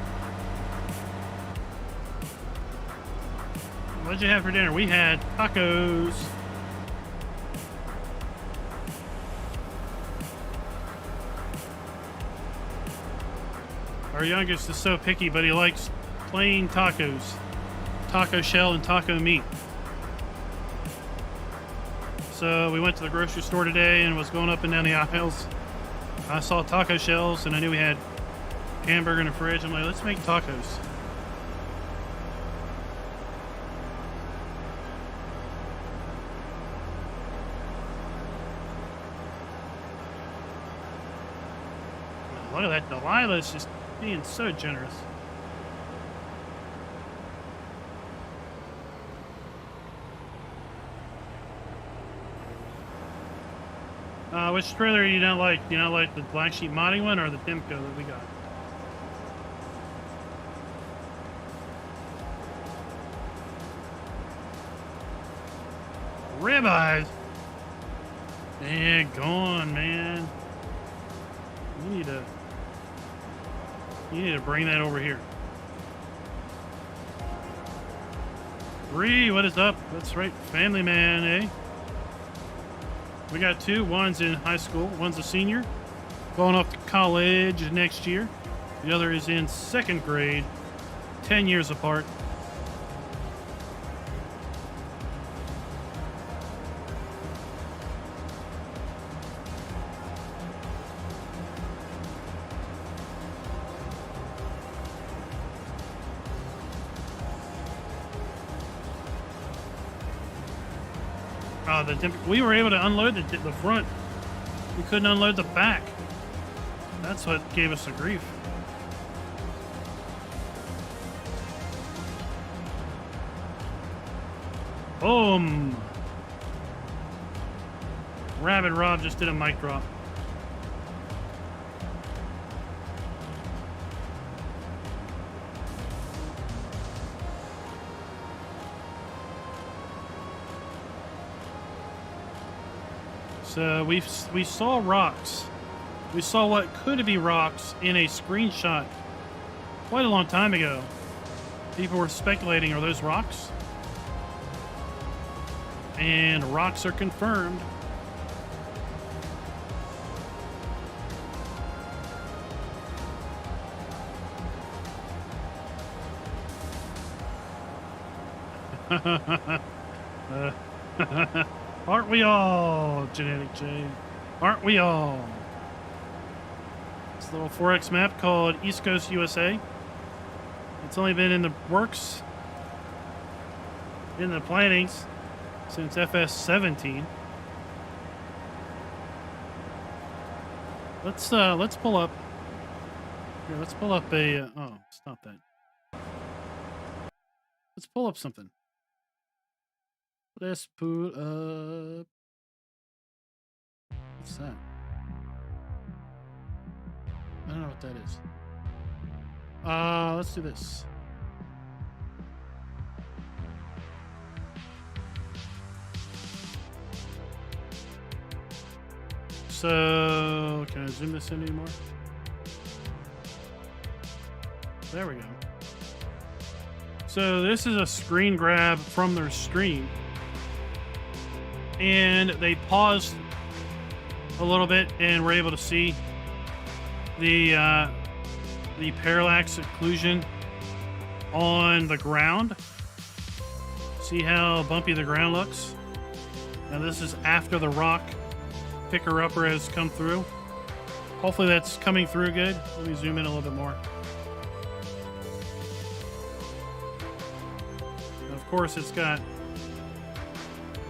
What'd you have for dinner? We had tacos. Our youngest is so picky, but he likes plain tacos. Taco shell and taco meat. So we went to the grocery store today and was going up and down the aisles. I saw taco shells and I knew we had hamburger in the fridge. I'm like, let's make tacos. Look at that, Delilah's just being so generous. Which trailer do you not like? Do you not like the Black Sheep modding one or the Demco that we got? Ribeyes. Gone, man. You need to bring that over here. Bree, what is up? That's right, family man, eh? We got two. One's in high school. One's a senior, going off to college next year. The other is in second grade, 10 years apart. We were able to unload the front. We couldn't unload the back. That's what gave us the grief. Boom. Rabbit Rob just did a mic drop. So we saw rocks. We saw what could be rocks in a screenshot quite a long time ago. People were speculating, are those rocks? And rocks are confirmed. Aren't we all, Genetic J? Aren't we all? This little 4X map called East Coast USA. It's only been in the works, in the plannings, since FS17. Let's pull up. Here, let's pull up a. Oh, stop that. Let's pull up something. Let's pull up. What's that? I don't know what that is. Let's do this. So, can I zoom this in anymore? There we go. So this is a screen grab from their stream. And they paused a little bit and were able to see the parallax occlusion on the ground. See how bumpy the ground looks? Now this is after the rock picker-upper has come through. Hopefully that's coming through good. Let me zoom in a little bit more. And of course, it's got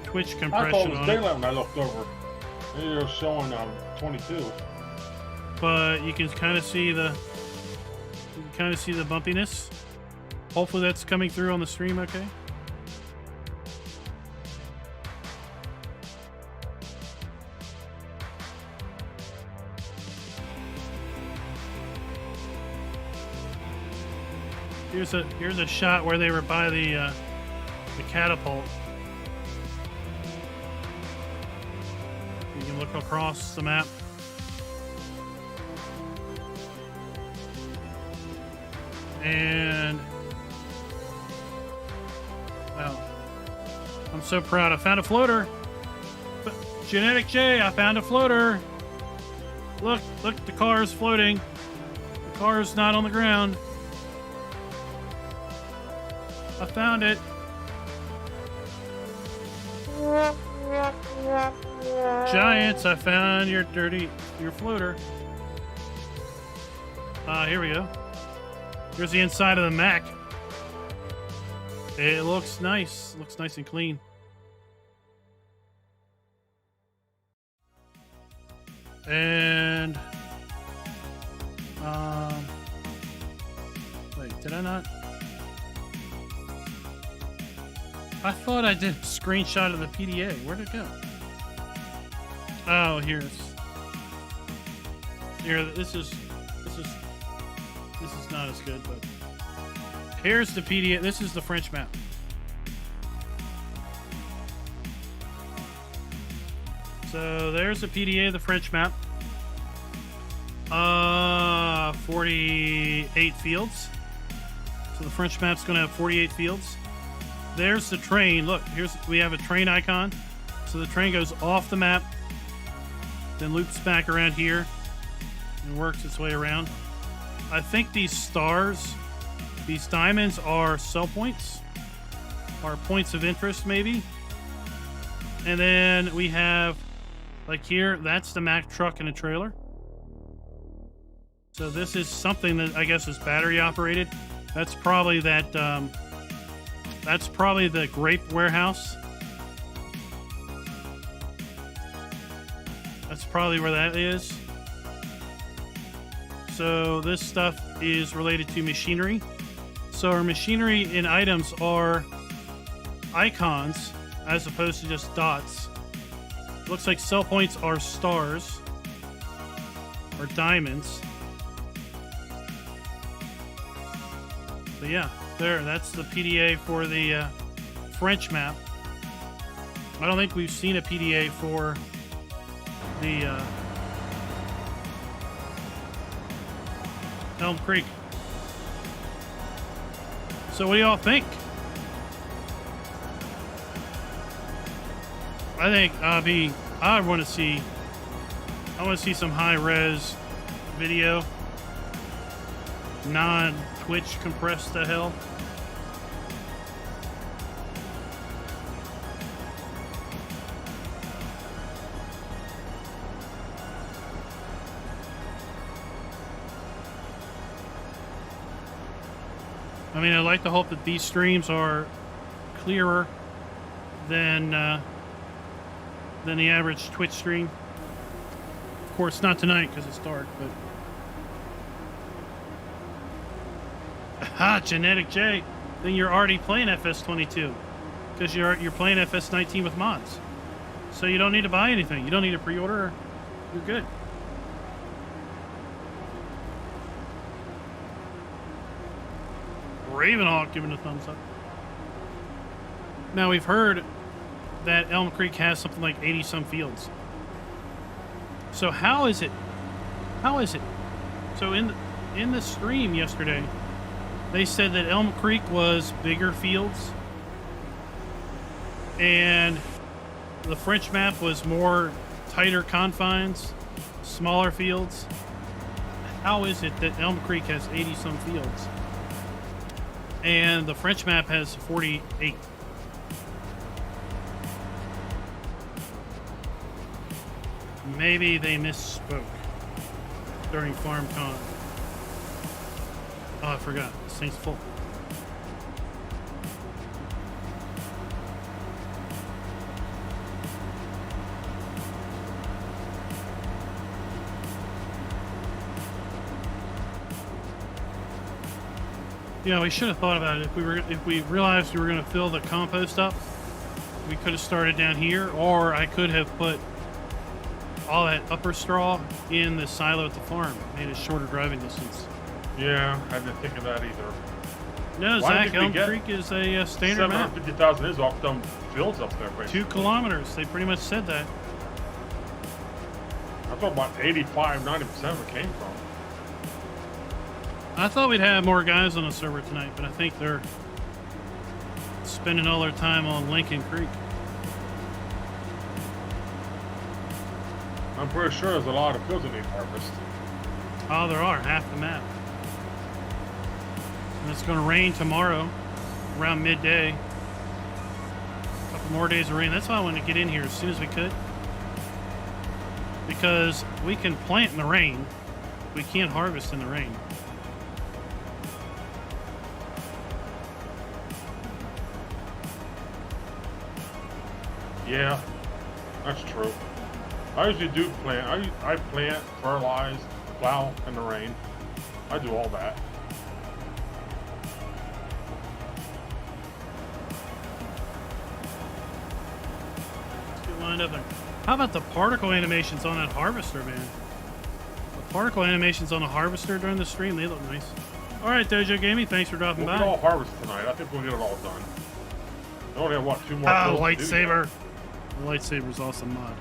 Twitch compression I thought it was on daylight it. when I looked over. They were showing 22. But you can kind of see the bumpiness. Hopefully that's coming through on the stream okay. Here's a shot where they were by the catapult. You can look across the map. And wow, I'm so proud. I found a floater. Genetic J, I found a floater. Look, the car is floating. The car is not on the ground. I found it. Giants, I found your floater. Here we go. Here's the inside of the Mac. It looks nice. Looks nice and clean. And wait, did I not? I thought I did a screenshot of the PDA. Where'd it go? Oh, here. This is not as good, but here's the PDA. This is the French map. So there's the PDA of the French map. 48 fields. So the French map's going to have 48 fields. There's the train. Look, we have a train icon. So the train goes off the map, then loops back around here and works its way around. I think these stars, these diamonds are sell points, or points of interest maybe. And then we have, like here, that's the Mack truck and a trailer. So this is something that I guess is battery operated. That's probably that, that's probably the grape warehouse. That's probably where that is. So this stuff is related to machinery. So our machinery and items are icons as opposed to just dots. Looks like sell points are stars or diamonds. But yeah, that's the PDA for the French map. I don't think we've seen a PDA for the Elm Creek. So what do y'all think? I think I want to see some high res video, non-Twitch compressed to hell. I mean, I like to hope that these streams are clearer than the average Twitch stream. Of course, not tonight because it's dark, but Genetic J. Then you're already playing FS22 because you're playing FS19 with mods, so you don't need to buy anything. You don't need to pre-order. You're good. Ravenhawk giving a thumbs up. Now we've heard that Elm Creek has something like 80 some fields. So how is it? So in the stream yesterday, they said that Elm Creek was bigger fields and the French map was more tighter confines, smaller fields. How is it that Elm Creek has 80 some fields and the French map has 48? Maybe they misspoke during FarmCon. Oh, I forgot. This thing's full. Yeah, we should have thought about it. If we realized we were going to fill the compost up, we could have started down here, or I could have put all that upper straw in the silo at the farm, made a shorter driving distance. Yeah, I didn't think of that either. No, Zach, Elm Creek is a standard map. 750,000 is off them fields up there, basically. 2 kilometers. They pretty much said that. I thought about 85, 90% of it came from. I thought we'd have more guys on the server tonight, but I think they're spending all their time on Lincoln Creek. I'm pretty sure there's a lot of fields that need harvest. Oh, there are. Half the map. And it's going to rain tomorrow around midday. A couple more days of rain. That's why I wanted to get in here as soon as we could. Because we can plant in the rain. We can't harvest in the rain. Yeah, that's true. I usually do plant. I plant, fertilize, plow in the rain. I do all that. Let's get lined up there. How about the particle animations on that harvester, man? The particle animations on the harvester during the stream, they look nice. All right, Dojo Gaming, thanks for dropping by. We'll get all harvest tonight. I think we'll get it all done. We only have, what, 2 more Oh, fields to do lightsaber. yet. The lightsaber's awesome mod.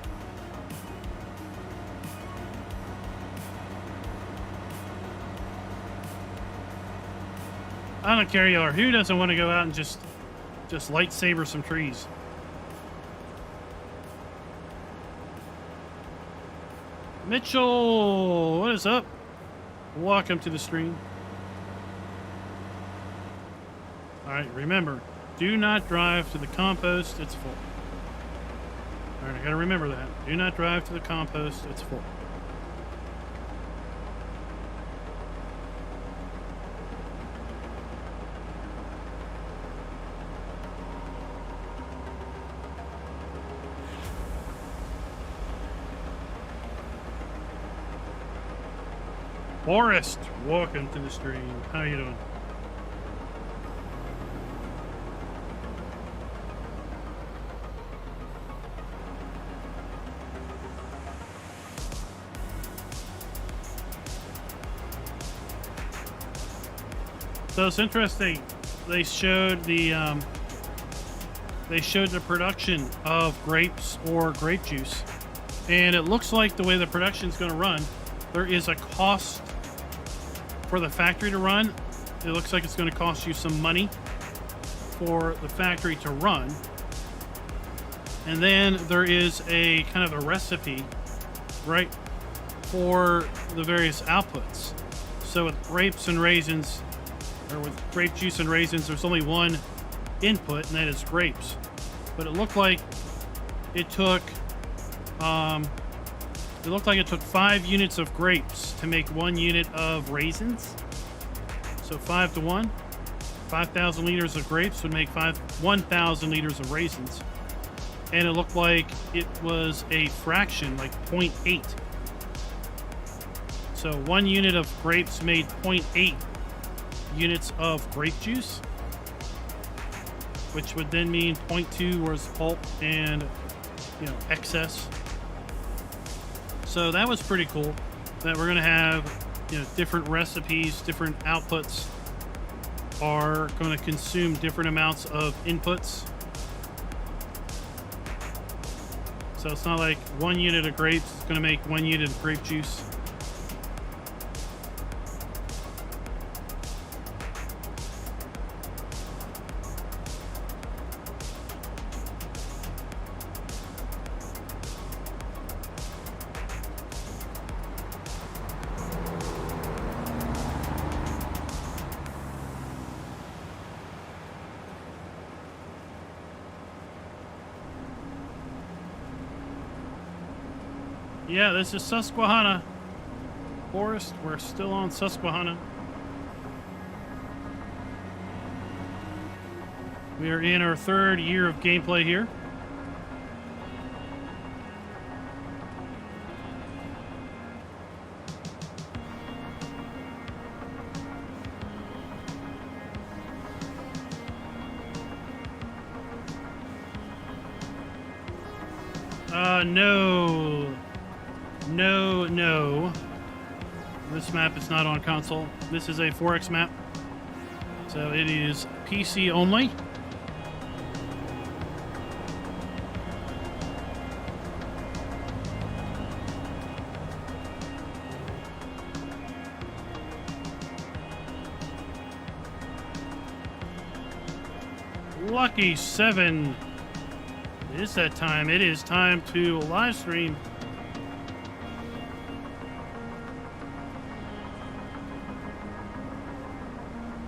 I don't care, y'all. Who doesn't want to go out and just lightsaber some trees? Mitchell, what is up? Welcome to the stream. All right, remember, do not drive to the compost. It's full. All right, I gotta remember that. Do not drive to the compost. It's full. Forrest, welcome to the stream. How you doing? So it's interesting. They showed the production of grapes or grape juice, and it looks like the way the production is going to run, there is a cost for the factory to run. It looks like it's going to cost you some money for the factory to run, and then there is a kind of a recipe, right, for the various outputs. So with grapes and raisins, or with grape juice and raisins, there's only one input, and that is grapes. But it looked like it took 5 units of grapes to make 1 unit of raisins. So 5 to 1, 5,000 liters of grapes would make 1,000 liters of raisins. And it looked like it was a fraction, like 0.8. So 1 unit of grapes made 0.8 units of grape juice, which would then mean 0.2 was pulp and, excess. So that was pretty cool that we're going to have, different recipes, different outputs are going to consume different amounts of inputs. So it's not like 1 unit of grapes is going to make 1 unit of grape juice. Yeah, this is Susquehanna Forest. We're still on Susquehanna. We are in our 3rd year of gameplay here. No. This map is not on console. This is a 4X map. So it is PC only. Lucky 7. It is that time. It is time to live stream.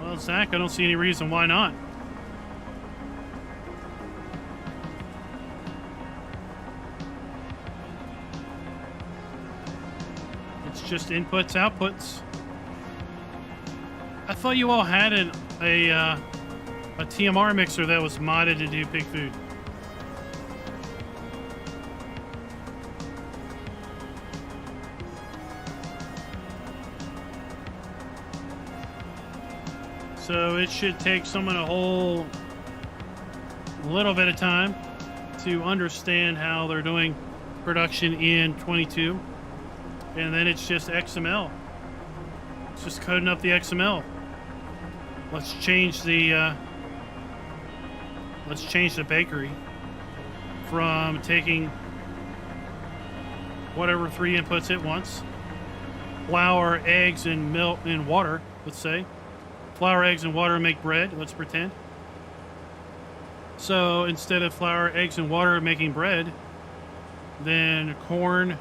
Well, Zach, I don't see any reason why not. It's just inputs, outputs. I thought you all had a TMR mixer that was modded to do pig food. So it should take someone a whole little bit of time to understand how they're doing production in 22. And then it's just XML. It's just coding up the XML. Let's change the bakery from taking whatever 3 inputs it wants. Flour, eggs, and milk and water, let's say. Flour, eggs, and water make bread, let's pretend. So instead of flour, eggs, and water making bread, then corn,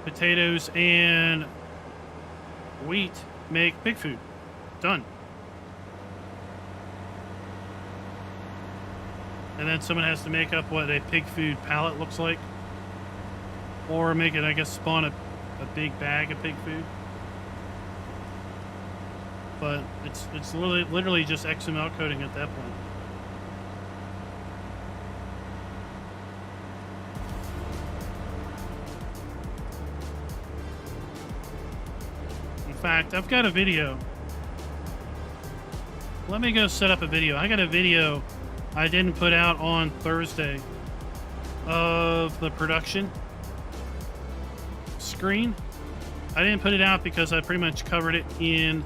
potatoes, and wheat make pig food. Done. And then someone has to make up what a pig food pallet looks like. Or make it, I guess, spawn a big bag of pig food. But it's literally just XML coding at that point. In fact, I've got a video. Let me go set up a video. I got a video I didn't put out on Thursday of the production screen. I didn't put it out because I pretty much covered it in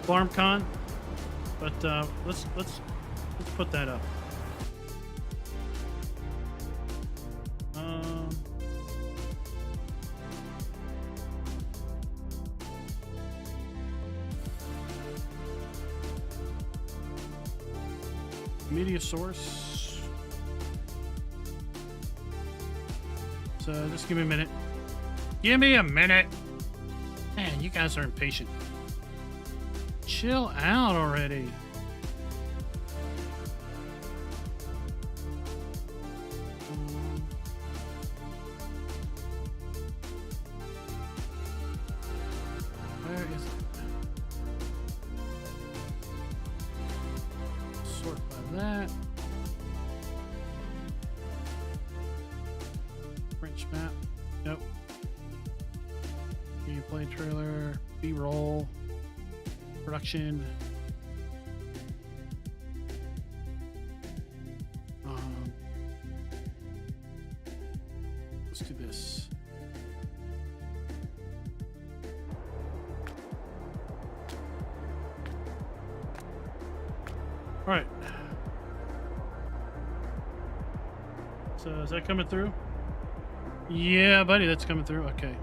FarmCon, But let's put that up. Media source. So just give me a minute. Give me a minute. Man, you guys are impatient. Chill out already. Where is it? Sort by that. French map. Nope. Gameplay trailer. B-roll. Production. Let's do this. All right. So is that coming through? Yeah, buddy, that's coming through. Okay.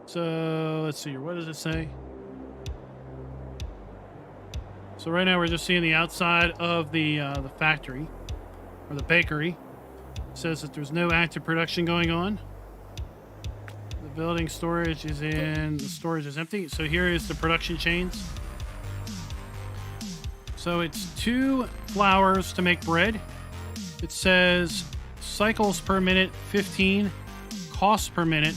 So let's see here. What does it say? So right now we're just seeing the outside of the factory or the bakery. It says that there's no active production going on. The building storage is in. The storage is empty. So here is the production chains. So it's 2 flours to make bread. It says cycles per minute 15, cost per minute.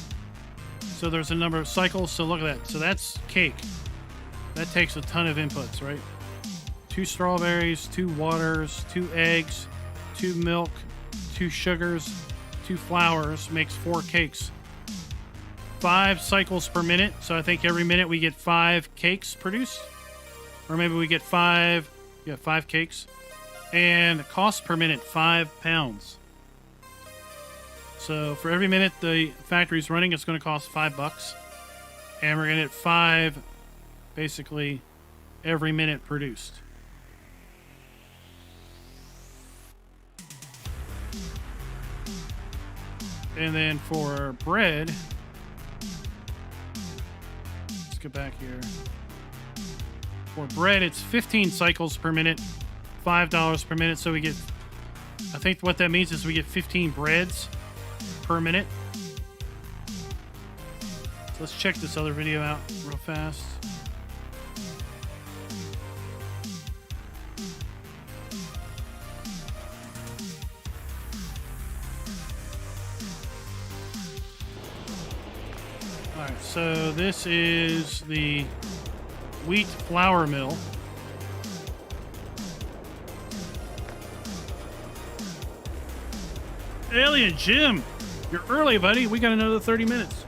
So there's a number of cycles. So look at that. So that's cake. That takes a ton of inputs, right? 2 strawberries, 2 waters, 2 eggs, 2 milk, 2 sugars, 2 flours makes 4 cakes. 5 cycles per minute. So I think every minute we get 5 cakes produced. Or maybe we get 5 cakes. And cost per minute, 5 pounds. So for every minute the factory's running, it's going to cost $5. And we're going to get 5, basically, every minute produced. And then for bread, let's get back here. For bread, it's 15 cycles per minute, $5 per minute. So we get, I think what that means is we get 15 breads per minute. So let's check this other video out real fast. All right, so this is the wheat flour mill. Alien Jim, you're early, buddy. We got another 30 minutes.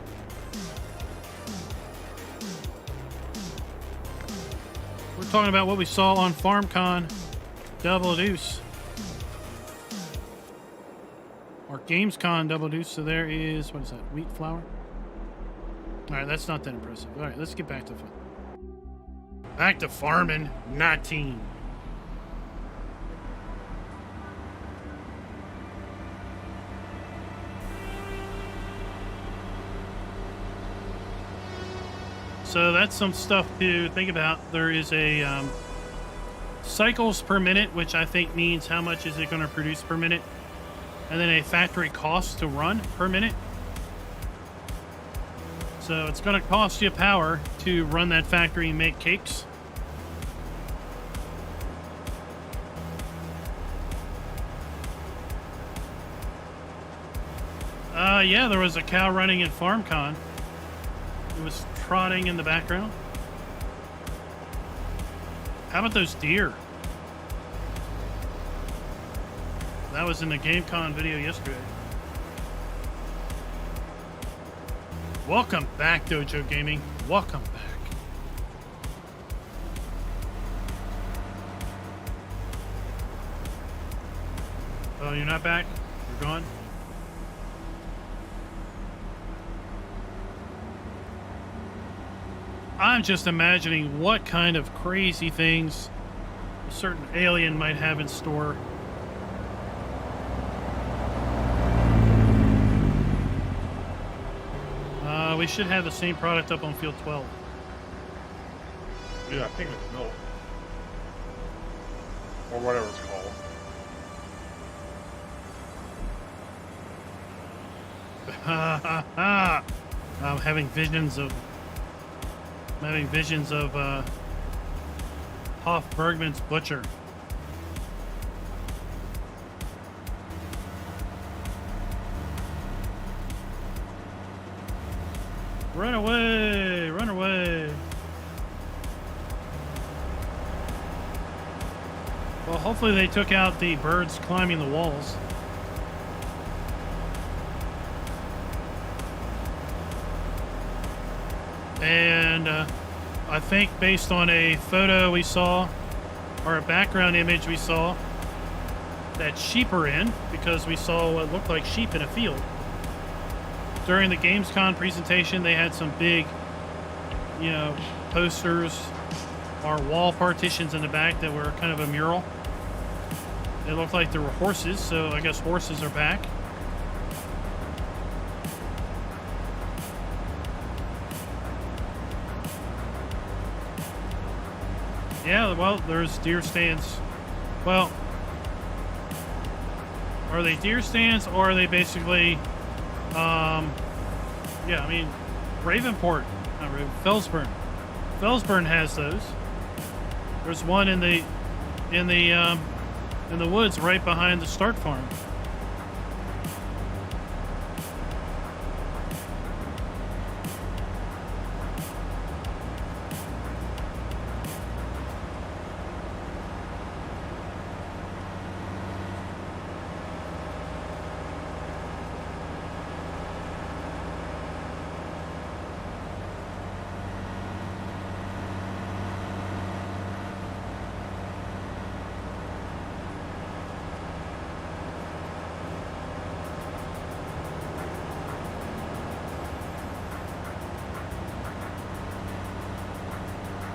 We're talking about what we saw on FarmCon Double Deuce. Or Gamescom Double Deuce. So there is, what is that, wheat flour? All right, that's not that impressive. All right, let's get back to fun. Back to farming 19. So that's some stuff to think about. There is a cycles per minute, which I think means how much is it going to produce per minute, and then a factory cost to run per minute. So it's going to cost you power to run that factory and make cakes. Yeah, there was a cow running in FarmCon. It was trotting in the background. How about those deer? That was in the GameCon video yesterday. Welcome back, Dojo Gaming. Welcome back. Oh, you're not back? You're gone? I'm just imagining what kind of crazy things a certain alien might have in store. We should have the same product up on field 12. Yeah, I think it's milk. Or whatever it's called. I'm having visions of Hoff Bergman's Butcher. Run away! Run away! Well, hopefully they took out the birds climbing the walls. And I think based on a photo we saw, or a background image we saw, that sheep are in, because we saw what looked like sheep in a field. During the Gamescom presentation, they had some big, you know, posters or wall partitions in the back that were kind of a mural. It looked like there were horses, so I guess horses are back. Yeah, well, there's deer stands. Well, are they deer stands, or are they basically, yeah, I mean, Ravenport, not Raven, Felsburn. Felsburn has those. There's one in the woods right behind the start farm.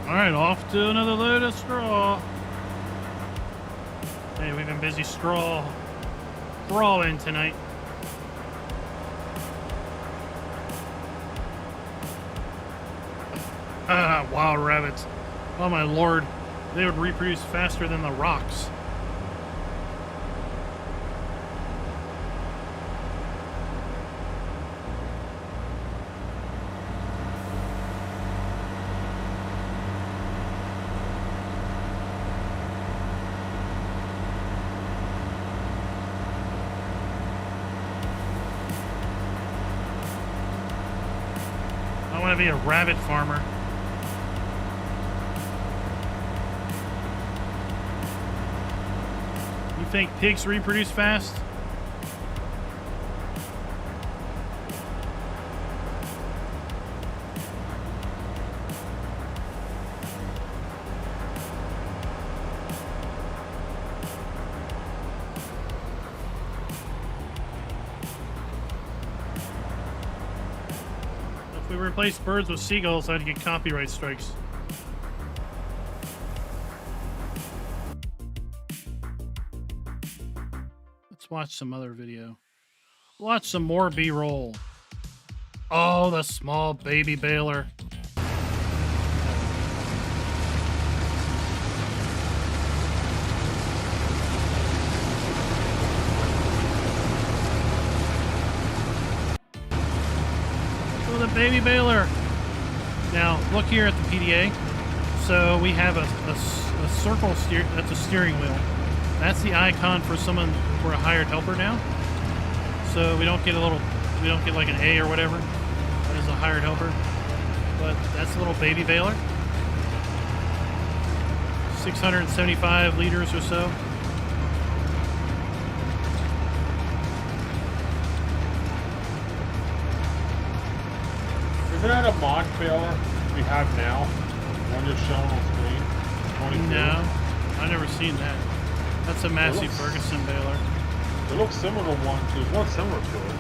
Alright, off to another load of straw. Hey, we've been busy strawing tonight. Wild rabbits. Oh my lord. They would reproduce faster than the rocks. I want to be a rabbit farmer. You think pigs reproduce fast? If we replace birds with seagulls, I'd get copyright strikes. Let's watch some other video. Watch some more B-roll. Oh, the small baby baler. Oh, the baby baler. Now, look here at the PDA. So we have a circle steer. That's a steering wheel. That's the icon for someone, for a hired helper now. So we don't get like an A or whatever. That is a hired helper. But that's a little baby baler. 675 liters or so. Isn't that a mod baler we have now? One you're showing on screen? 22? No, I've never seen that. That's a Massey Ferguson baler. It looks similar to one. There's one similar to it.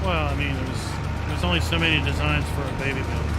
Well, I mean, there's only so many designs for a baby baler.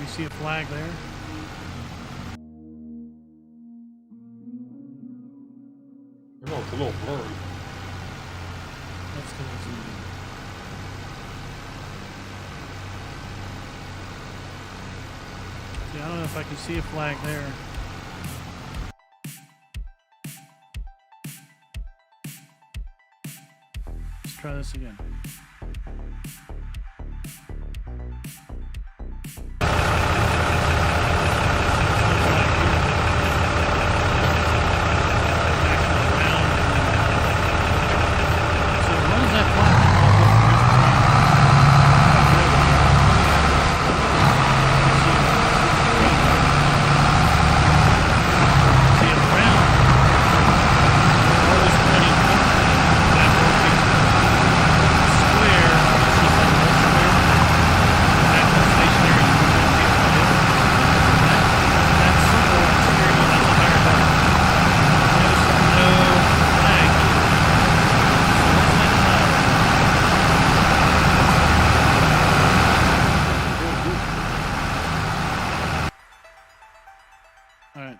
see a flag there? No, it's a little blurry. Let's go zoom in. See, I don't know if I can see a flag there. Let's try this again.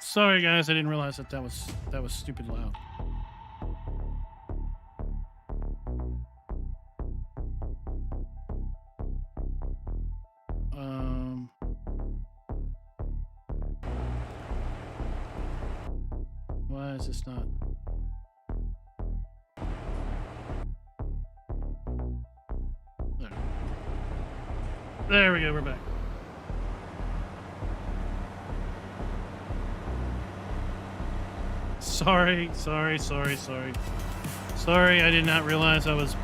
Sorry guys, I didn't realize that was stupid loud. Why is this not? There we go, we're back. Sorry, I did not realize I was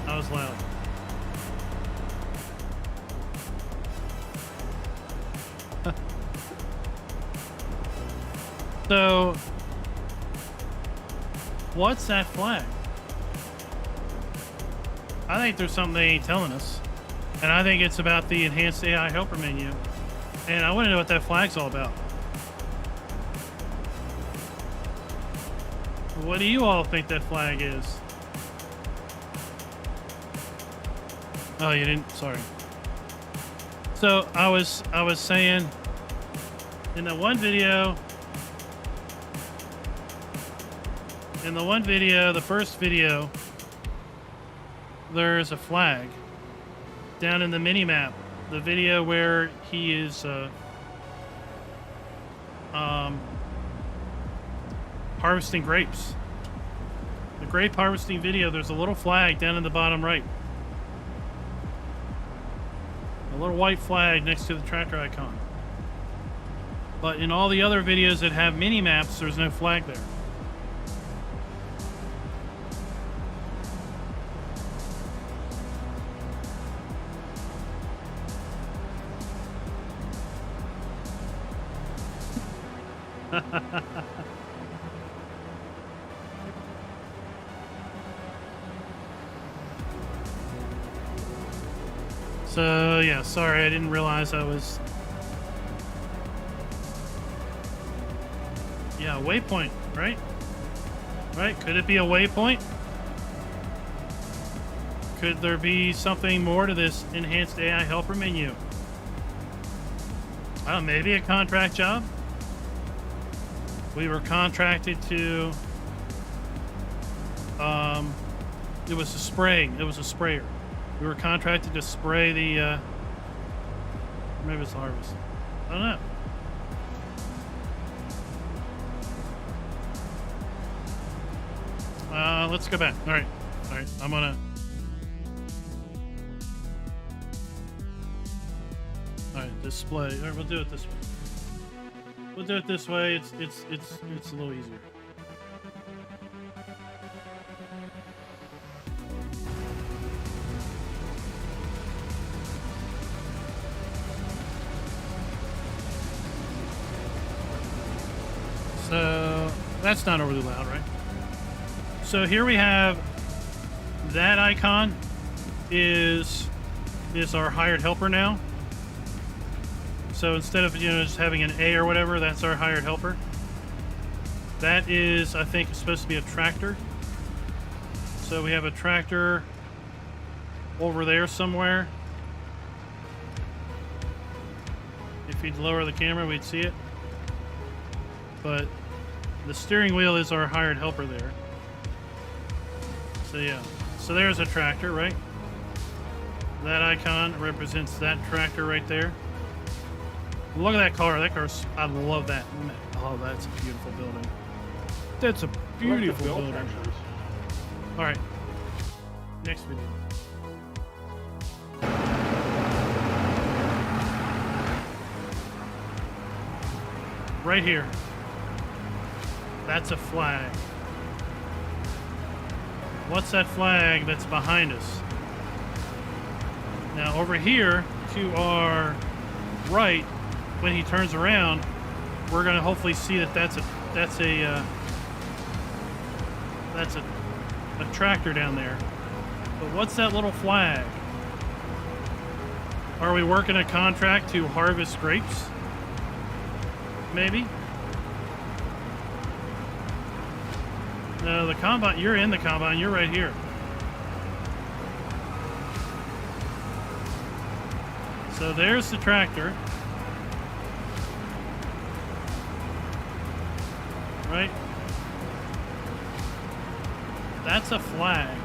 loud. So, what's that flag? I think there's something they ain't telling us. And I think it's about the enhanced AI helper menu. And I want to know what that flag's all about. What do you all think that flag is? Oh, you didn't? Sorry. So I was saying in the one video, the first video, there's a flag down in the mini map. The video where he is harvesting grapes. The grape harvesting video, there's a little flag down in the bottom right. A little white flag next to the tractor icon. But in all the other videos that have mini maps, there's no flag there. So, yeah, sorry, I didn't realize I was... Yeah, waypoint, right? Right, could it be a waypoint? Could there be something more to this enhanced AI helper menu? Oh, maybe a contract job? We were contracted to... it was a spraying. It was a sprayer. We were contracted to spray the, maybe it's the harvest. I don't know. Let's go back. All right, I'm gonna... All right, display. All right, we'll do it this way. We'll do it this way. It's a little easier. So that's not overly loud, right? So here we have that icon is our hired helper now. So instead of, you know, just having an A or whatever, that's our hired helper. That is, I think, supposed to be a tractor. So we have a tractor over there somewhere. If you'd lower the camera, we'd see it. But the steering wheel is our hired helper there. So yeah. So there's a tractor, right? That icon represents that tractor right there. Look at that car. That car's, I love that. Oh, that's a beautiful building. That's a beautiful building. All right. Next video. Right here. That's a flag. What's that flag that's behind us? Now over here to our right, when he turns around, we're going to hopefully see that that's a tractor down there. But what's that little flag? Are we working a contract to harvest grapes? Maybe? No, the combine, you're in the combine, you're right here. So there's the tractor. Right? That's a flag.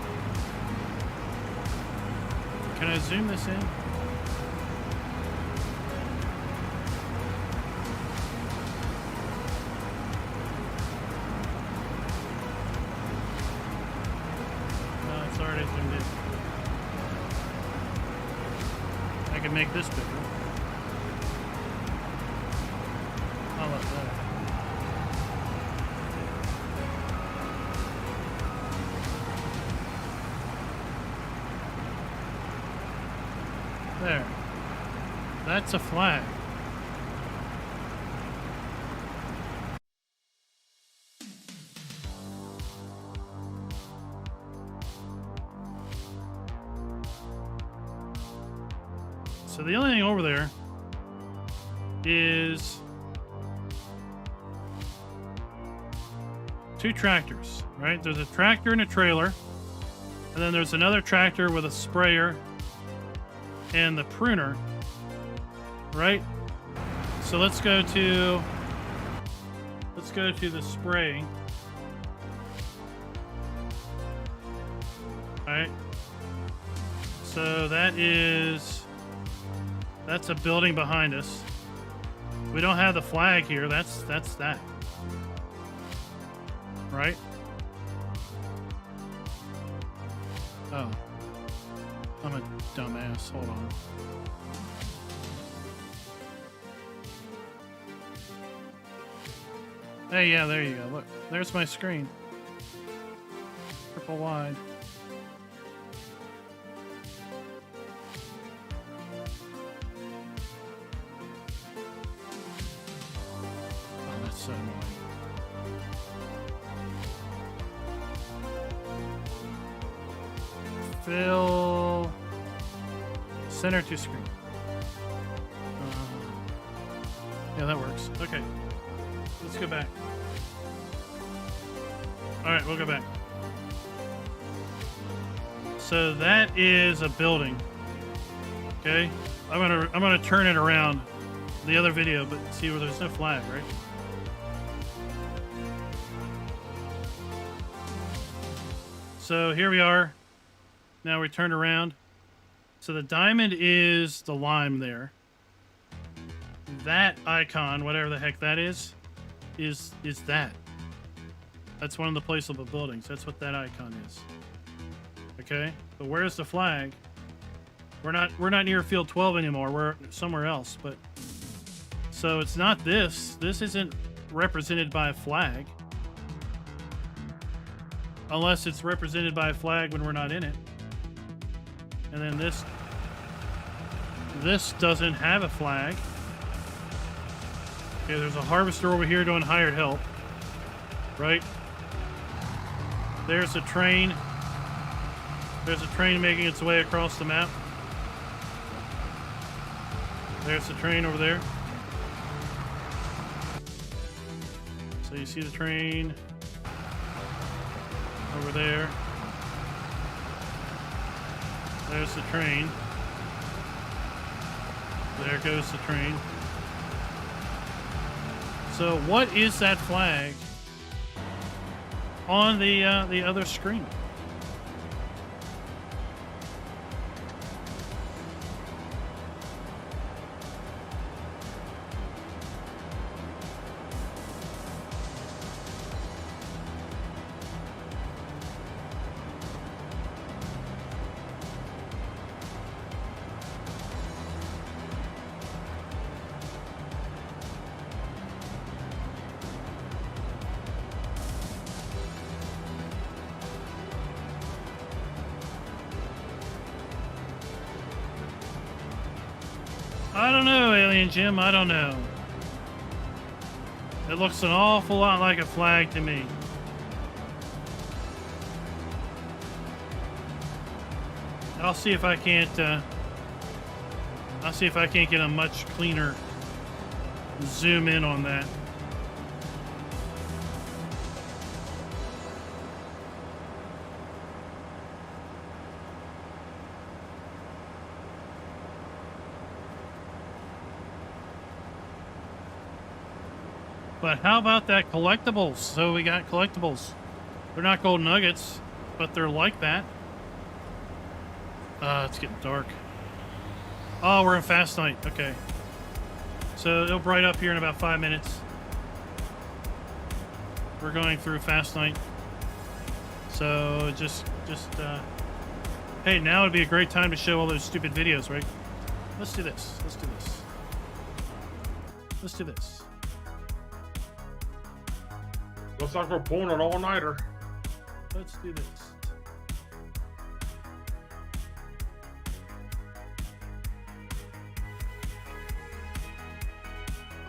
Can I zoom this in? No, it's already zoomed in. I can make this bigger. I'll let that. There. That's a flag. So the only thing over there is two tractors, right? There's a tractor and a trailer, and then there's another tractor with a sprayer and the pruner, right? So let's go to the spray. All right. So that's a building behind us. We don't have the flag here. That's that. Right? Oh. I'm a dumbass. Hold on. Hey, yeah, there you go. Look, there's my screen. Triple wide. Oh, that's so annoying. Fill center to screen. Yeah, that works. Okay, let's go back. All right, we'll go back. So that is a building. Okay, I'm gonna turn it around the other video, but see where there's no flag, right? So here we are. Now we turn around. So the diamond is the lime there. That icon, whatever the heck that is that. That's one of the placeable buildings. That's what that icon is. Okay? But where's the flag? We're not near field 12 anymore. We're somewhere else, but so it's not this. This isn't represented by a flag. Unless it's represented by a flag when we're not in it. And then this doesn't have a flag. Okay, there's a harvester over here doing hired help. Right? There's a train. There's a train making its way across the map. There's the train over there. So you see the train over there. There's the train. There goes the train. So what is that flag on the other screen? I don't know, Alien Jim. I don't know. It looks an awful lot like a flag to me. I'll see if I can't. I'll see if I can't get a much cleaner zoom in on that. But how about that collectibles? So we got collectibles. They're not gold nuggets, but they're like that. It's getting dark. Oh, we're in fast night. Okay. So it'll bright up here in about 5 minutes. We're going through fast night. So just hey, now would be a great time to show all those stupid videos, right? Let's do this. Let's do this. Let's do this. Looks like we're pulling an all-nighter. Let's do this.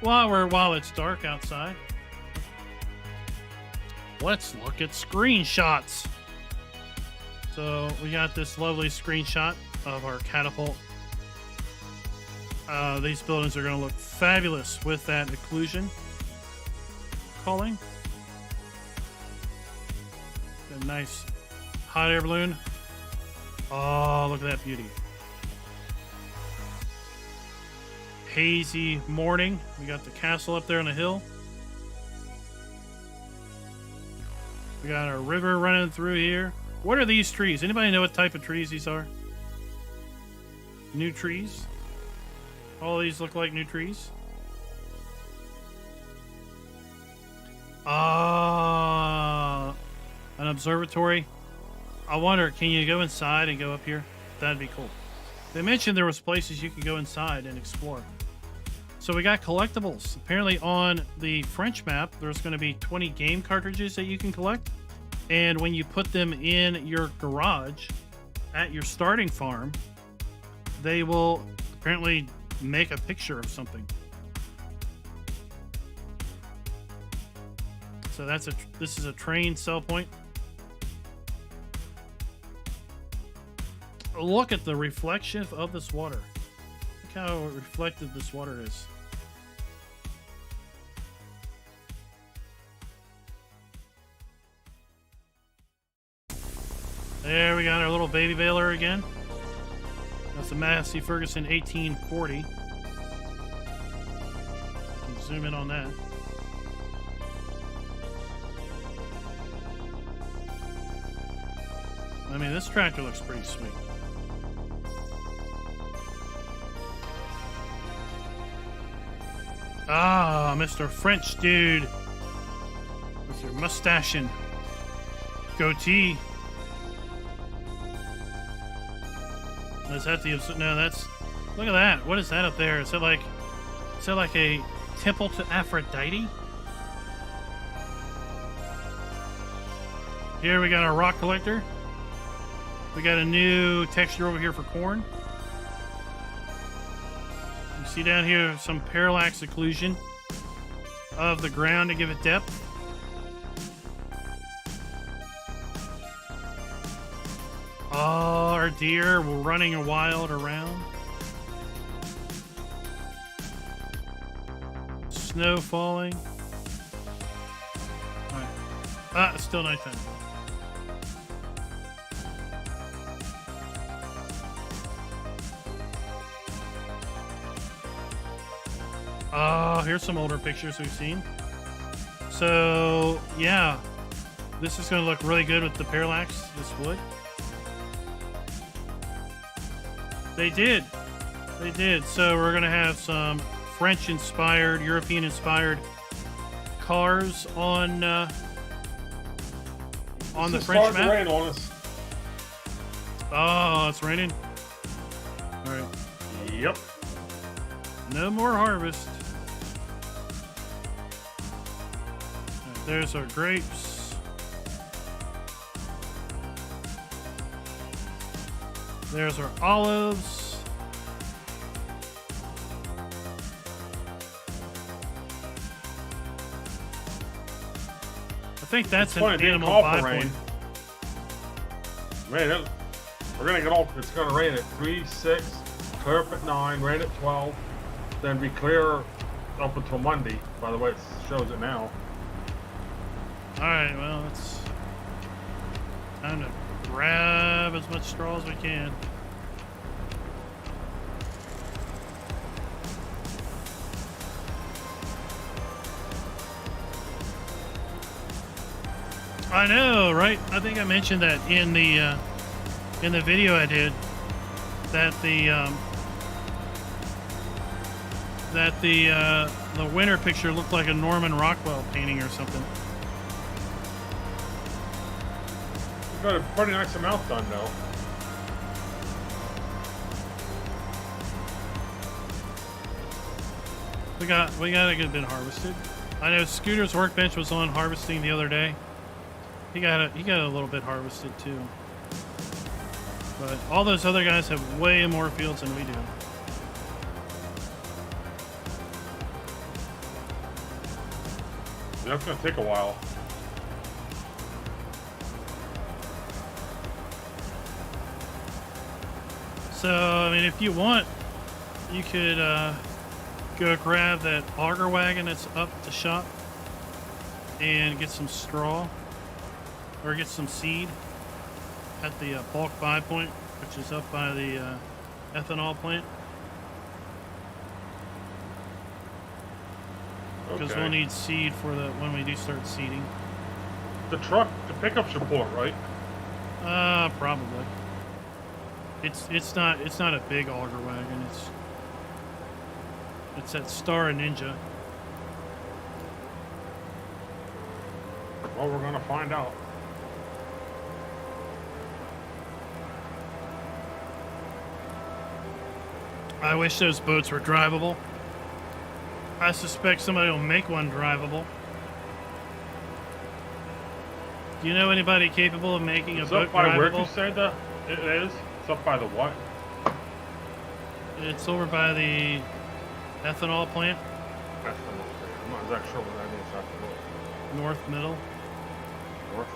While it's dark outside, let's look at screenshots. So we got this lovely screenshot of our catapult. These buildings are going to look fabulous with that occlusion culling. A nice hot air balloon. Oh, look at that beauty. Hazy morning. We got the castle up there on the hill. We got our river running through here. What are these trees? Anybody know what type of trees these are? New trees? All these look like new trees. An observatory. I wonder, can you go inside and go up here? That'd be cool. They mentioned there was places you could go inside and explore. So we got collectibles. Apparently on the French map, there's going to be 20 game cartridges that you can collect. And when you put them in your garage at your starting farm, they will apparently make a picture of something. So this is a train sell point. Look at the reflection of this water. Look how reflective this water is. There we got our little baby baler again. That's a Massey Ferguson 1840. Zoom in on that. I mean, this tractor looks pretty sweet. Ah, Mr. French dude with your mustache and goatee. Is that the... No, that's... Look at that. What is that up there? Is that like a temple to Aphrodite? Here we got our rock collector. We got a new texture over here for corn. You see down here some parallax occlusion of the ground to give it depth. Oh, our deer were running wild around. Snow falling. All right. Ah, it's still nighttime. Here's some older pictures we've seen. So, yeah. This is going to look really good with the parallax, this wood. They did. They did. So we're going to have some French-inspired, European-inspired cars on the French map. Rain on us. Oh, it's raining. All right. Yep. No more harvest. All right, there's our grapes. There's our olives. I think that's an animal buy point. Man, we're gonna get all. It's gonna rain at 3, 6, clear up at 9, rain at 12, then be clear up until Monday. By the way, it shows it now. All right, well, it's time to grab as much straw as we can. I know, right? I think I mentioned that in the video I did that the winter picture looked like a Norman Rockwell painting or something. We got a pretty nice amount done though. We got a good bit harvested. I know Scooter's workbench was on harvesting the other day. He got a little bit harvested too. But all those other guys have way more fields than we do. Yeah, it's gonna take a while. So, I mean, if you want, you could go grab that auger wagon that's up the shop and get some straw. Or get some seed at the bulk buy point, which is up by the ethanol plant. Because we'll need seed for when we do start seeding. The pickup should pull it, right? Probably. It's not a big auger wagon. It's that Star Ninja. Well, we're gonna find out. I wish those boats were drivable. I suspect somebody will make one drivable. Do you know anybody capable of making a boat up by drivable? where you say that it is? It's up by the what? It's over by the ethanol plant. Ethanol plant. I'm not exactly sure where that is. I have to look. North Middle. North.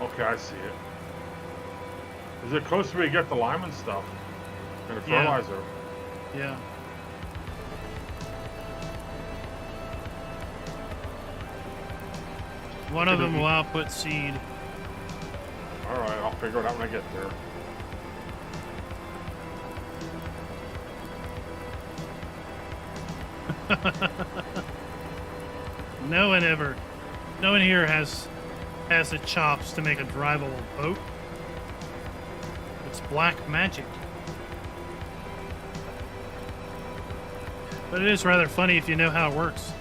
Okay, I see it. Is it close to where you get the lime and stuff? And the fertilizer? Yeah. One of them will output seed. Alright, I'll figure it out when I get there. No one here has the chops to make a drivable boat. It's black magic. But it is rather funny if you know how it works.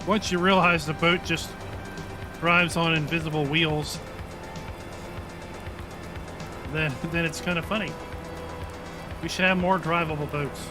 Once you realize the boat just drives on invisible wheels, then it's kind of funny. We should have more drivable boats.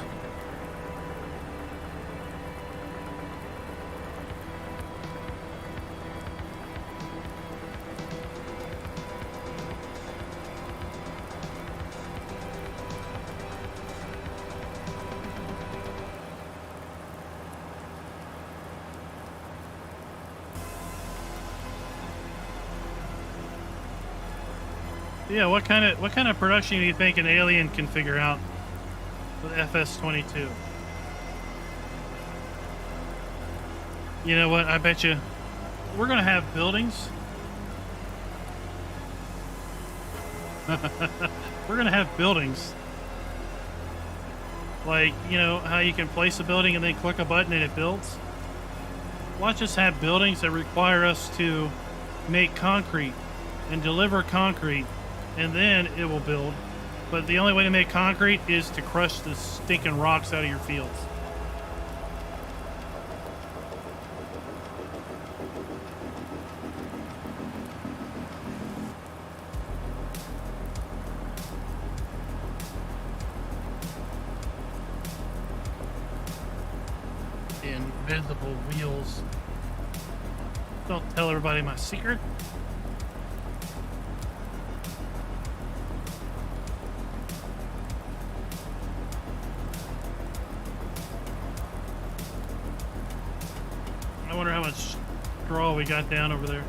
Yeah, what kind of production do you think an alien can figure out with FS-22? You know what? I bet you we're gonna have buildings. We're gonna have buildings. Like, you know, how you can place a building and then click a button and it builds? Watch us have buildings that require us to make concrete and deliver concrete, and then it will build. But the only way to make concrete is to crush the stinking rocks out of your fields. Invisible wheels. Don't tell everybody my secret. I wonder how much straw we got down over there.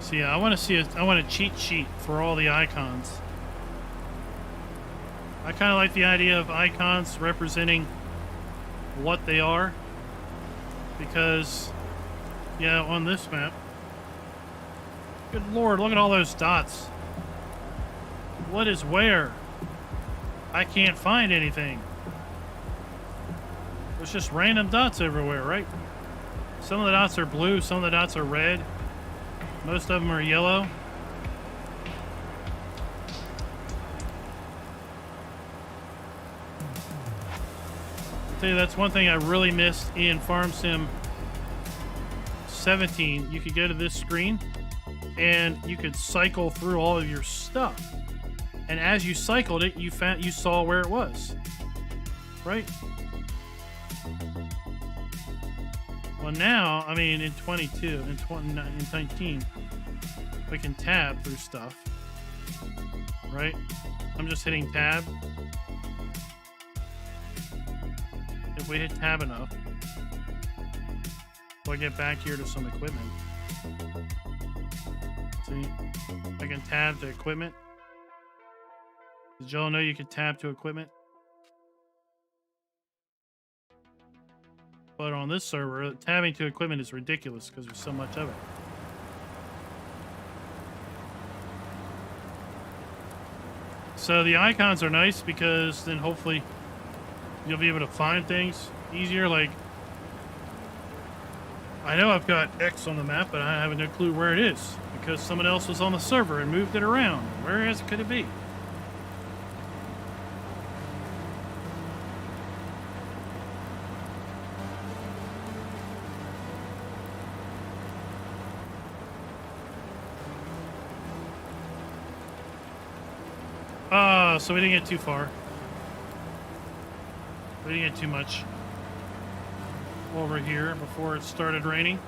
So yeah, I want a cheat sheet for all the icons. I kind of like the idea of icons representing what they are, because, yeah, on this map, good lord, look at all those dots. What is where? I can't find anything. There's just random dots everywhere, right? Some of the dots are blue, some of the dots are red. Most of them are yellow. I'll tell you, that's one thing I really missed in Farm Sim 17. You could go to this screen and you could cycle through all of your stuff. And as you cycled it, you saw where it was. Right? Well, now, I mean, in 22, in 19, we can tab through stuff, right? I'm just hitting tab. If we hit tab enough, we'll get back here to some equipment. See, I can tab to equipment. Did y'all know you could tab to equipment? But on this server, tabbing to equipment is ridiculous because there's so much of it. So the icons are nice because then hopefully you'll be able to find things easier. Like, I know I've got X on the map, but I have no clue where it is because someone else was on the server and moved it around. Where else could it be? So we didn't get too far. We didn't get too much over here before it started raining.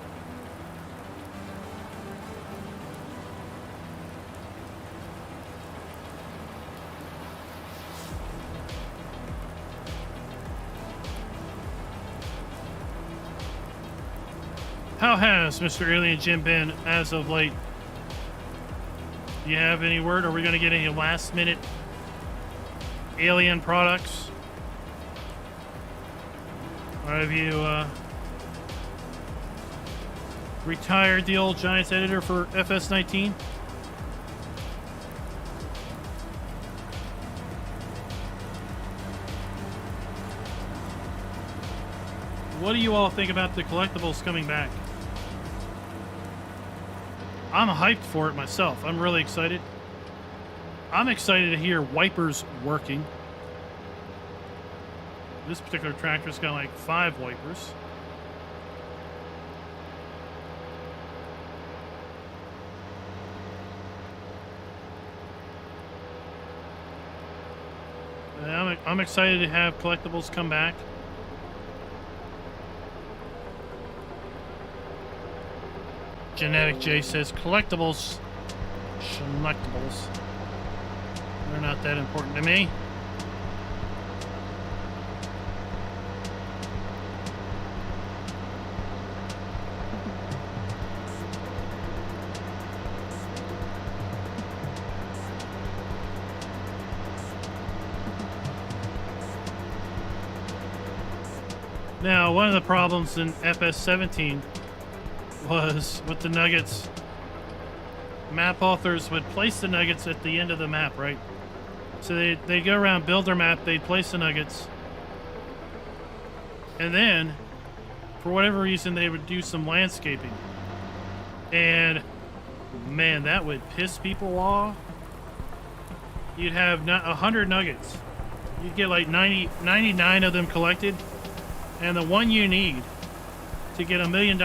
How has Mr. Alien Jim been as of late? Do you have any word? Are we going to get any last minute alien products? Or have you retired the old Giants editor for FS19? What do you all think about the collectibles coming back? I'm hyped for it myself. I'm really excited. I'm excited to hear wipers working. This particular tractor's got like 5 wipers. I'm excited to have collectibles come back. Genetic J says collectibles. Schmuctables. They're not that important to me. Now, one of the problems in FS17 was with the nuggets. Map authors would place the nuggets at the end of the map, right? So they'd go around, build their map, they'd place the nuggets. And then, for whatever reason, they would do some landscaping. And, man, that would piss people off. You'd have 100 nuggets. You'd get like 99 of them collected. And the one you need to get $1 million,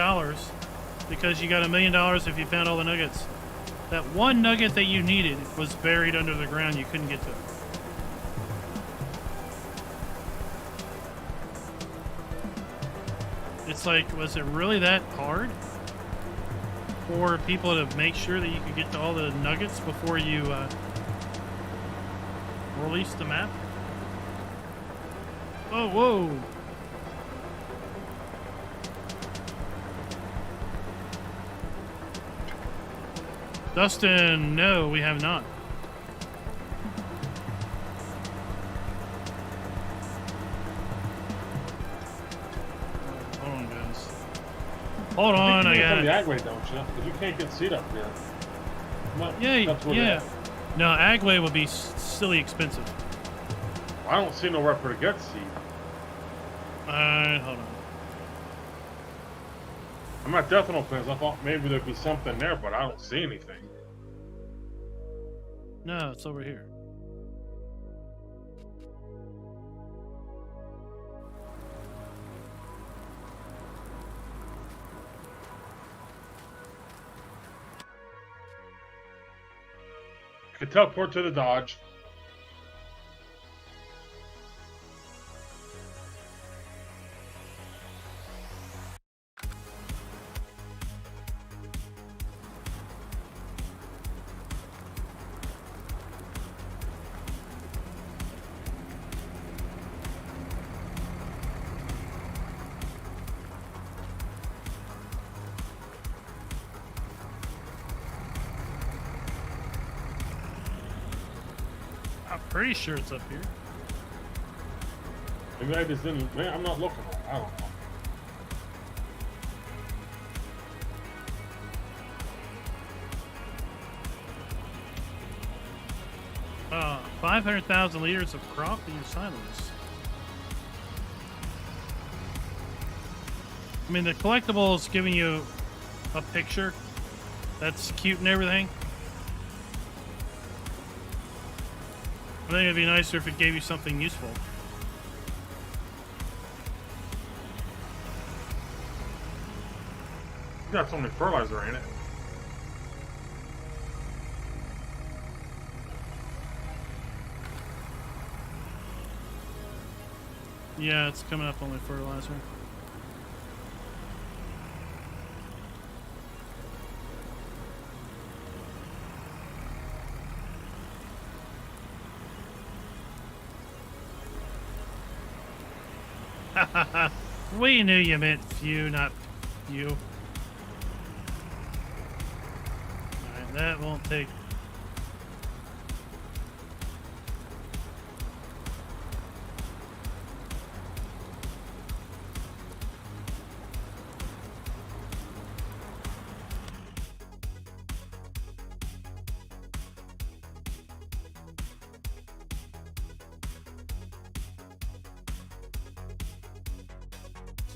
because you got $1 million if you found all the nuggets. That one nugget that you needed was buried under the ground. You couldn't get to it. It's like, was it really that hard for people to make sure that you could get to all the nuggets before you release the map? Oh, whoa. Dustin, no, we have not. Hold on, guys. Hold on, I got it. The Agway, don't you? Because you can't get seed up here. Yeah. No, Agway would be silly expensive. I don't see nowhere for to get seed. Hold on. I'm at Ethanol Plants. I thought maybe there'd be something there, but I don't see anything. No, it's over here. Could teleport to the Dodge. I'm pretty sure it's up here. Maybe I just didn't. Man, I'm not looking. I don't know. 500,000 liters of crop in your silos. I mean, the collectibles giving you a picture that's cute and everything. I think it'd be nicer if it gave you something useful. You got so many fertilizer in it. Yeah, it's coming up on my fertilizer. We knew you meant few, not few. Alright, that won't take.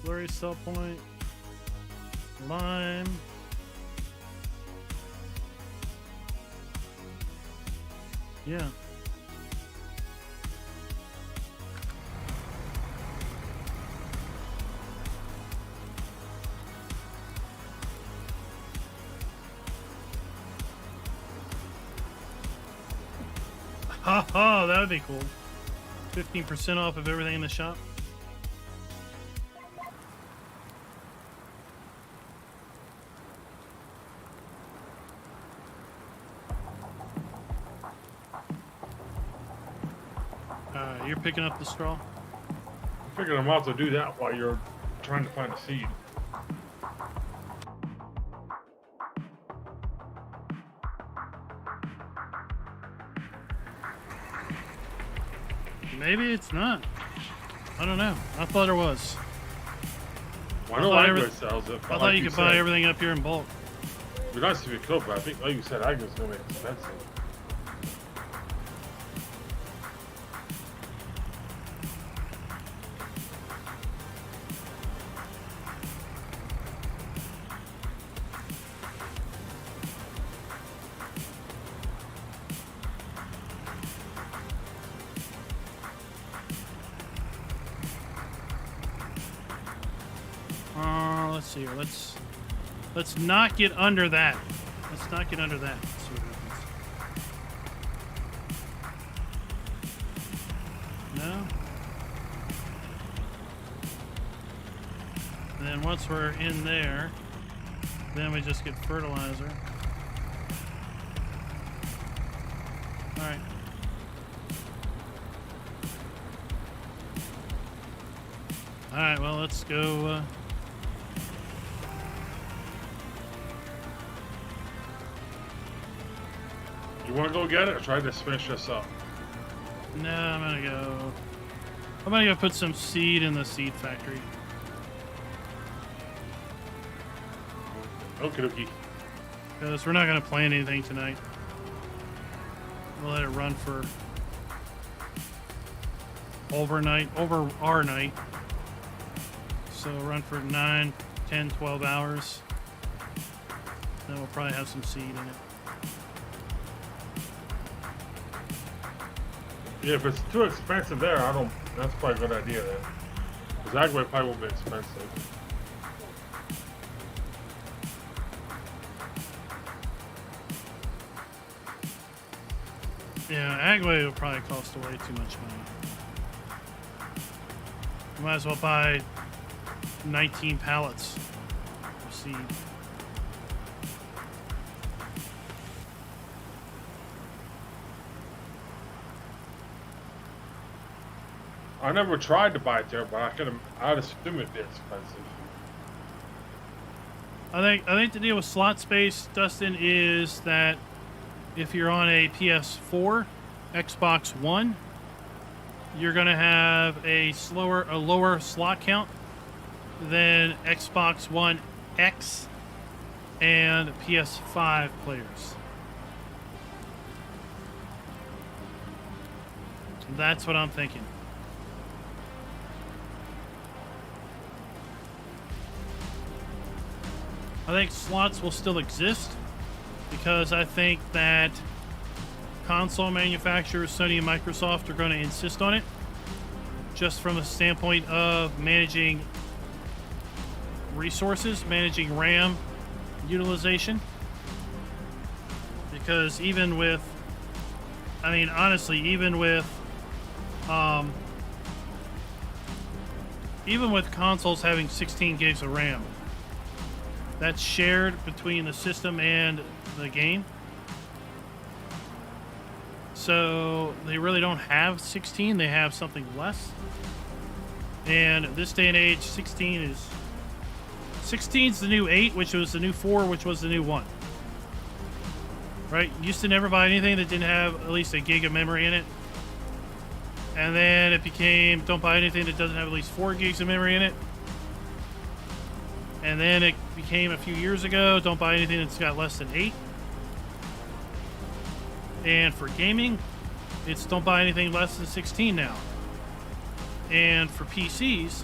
Slurry sell point. Lime. Yeah. Ha ha, that would be cool. 15% off of everything in the shop. You're picking up the straw? I figured I'm out to do that while you're trying to find a seed. Maybe it's not. I don't know. I thought there was. Well, I know Agway sells it. I thought you could buy everything up here in bulk. It'd be nice if you could, but I think, like you said, Agway's gonna be expensive. Let's see here. Let's not get under that. Let's not get under that. Let's see what happens. No. And then once we're in there, then we just get fertilizer. All right. All right. Well, let's go. You want to go get it or try to finish this up? No, I'm gonna go put some seed in the seed factory. Okie dokie. Because we're not gonna plant anything tonight. We'll let it run for over our night. So run for 9, 10, 12 hours. Then we'll probably have some seed in it. Yeah, if it's too expensive there, that's probably a good idea then. Because Agway probably will be expensive. Yeah, Agway will probably cost way too much money. You might as well buy 19 pallets of seed. I never tried to buy it there, but I'd assume it'd be expensive. I think the deal with slot space, Dustin, is that if you're on a PS4, Xbox One, you're gonna have a lower slot count than Xbox One X and PS5 players. That's what I'm thinking. I think slots will still exist because I think that console manufacturers, Sony and Microsoft, are going to insist on it just from a standpoint of managing resources, managing RAM utilization. Because even with consoles having 16 gigs of RAM, that's shared between the system and the game. So they really don't have 16, they have something less. And this day and age, 16's the new 8, which was the new 4, which was the new 1. Right? Used to never buy anything that didn't have at least a gig of memory in it. And then it became, don't buy anything that doesn't have at least 4 gigs of memory in it. And then it became a few years ago, don't buy anything that's got less than 8. And for gaming, it's don't buy anything less than 16 now. And for PCs,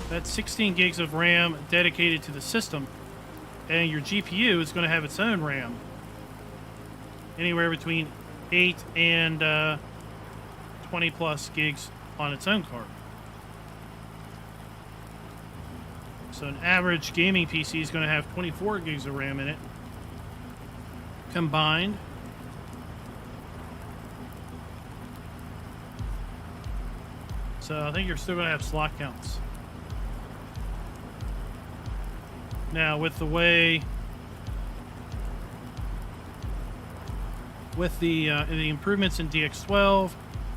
that's 16 gigs of RAM dedicated to the system. And your GPU is going to have its own RAM. Anywhere between 8 and 20 plus gigs on its own card. So an average gaming PC is going to have 24 gigs of RAM in it combined. So I think you're still going to have slot counts. Now with the way, with the improvements in DX12,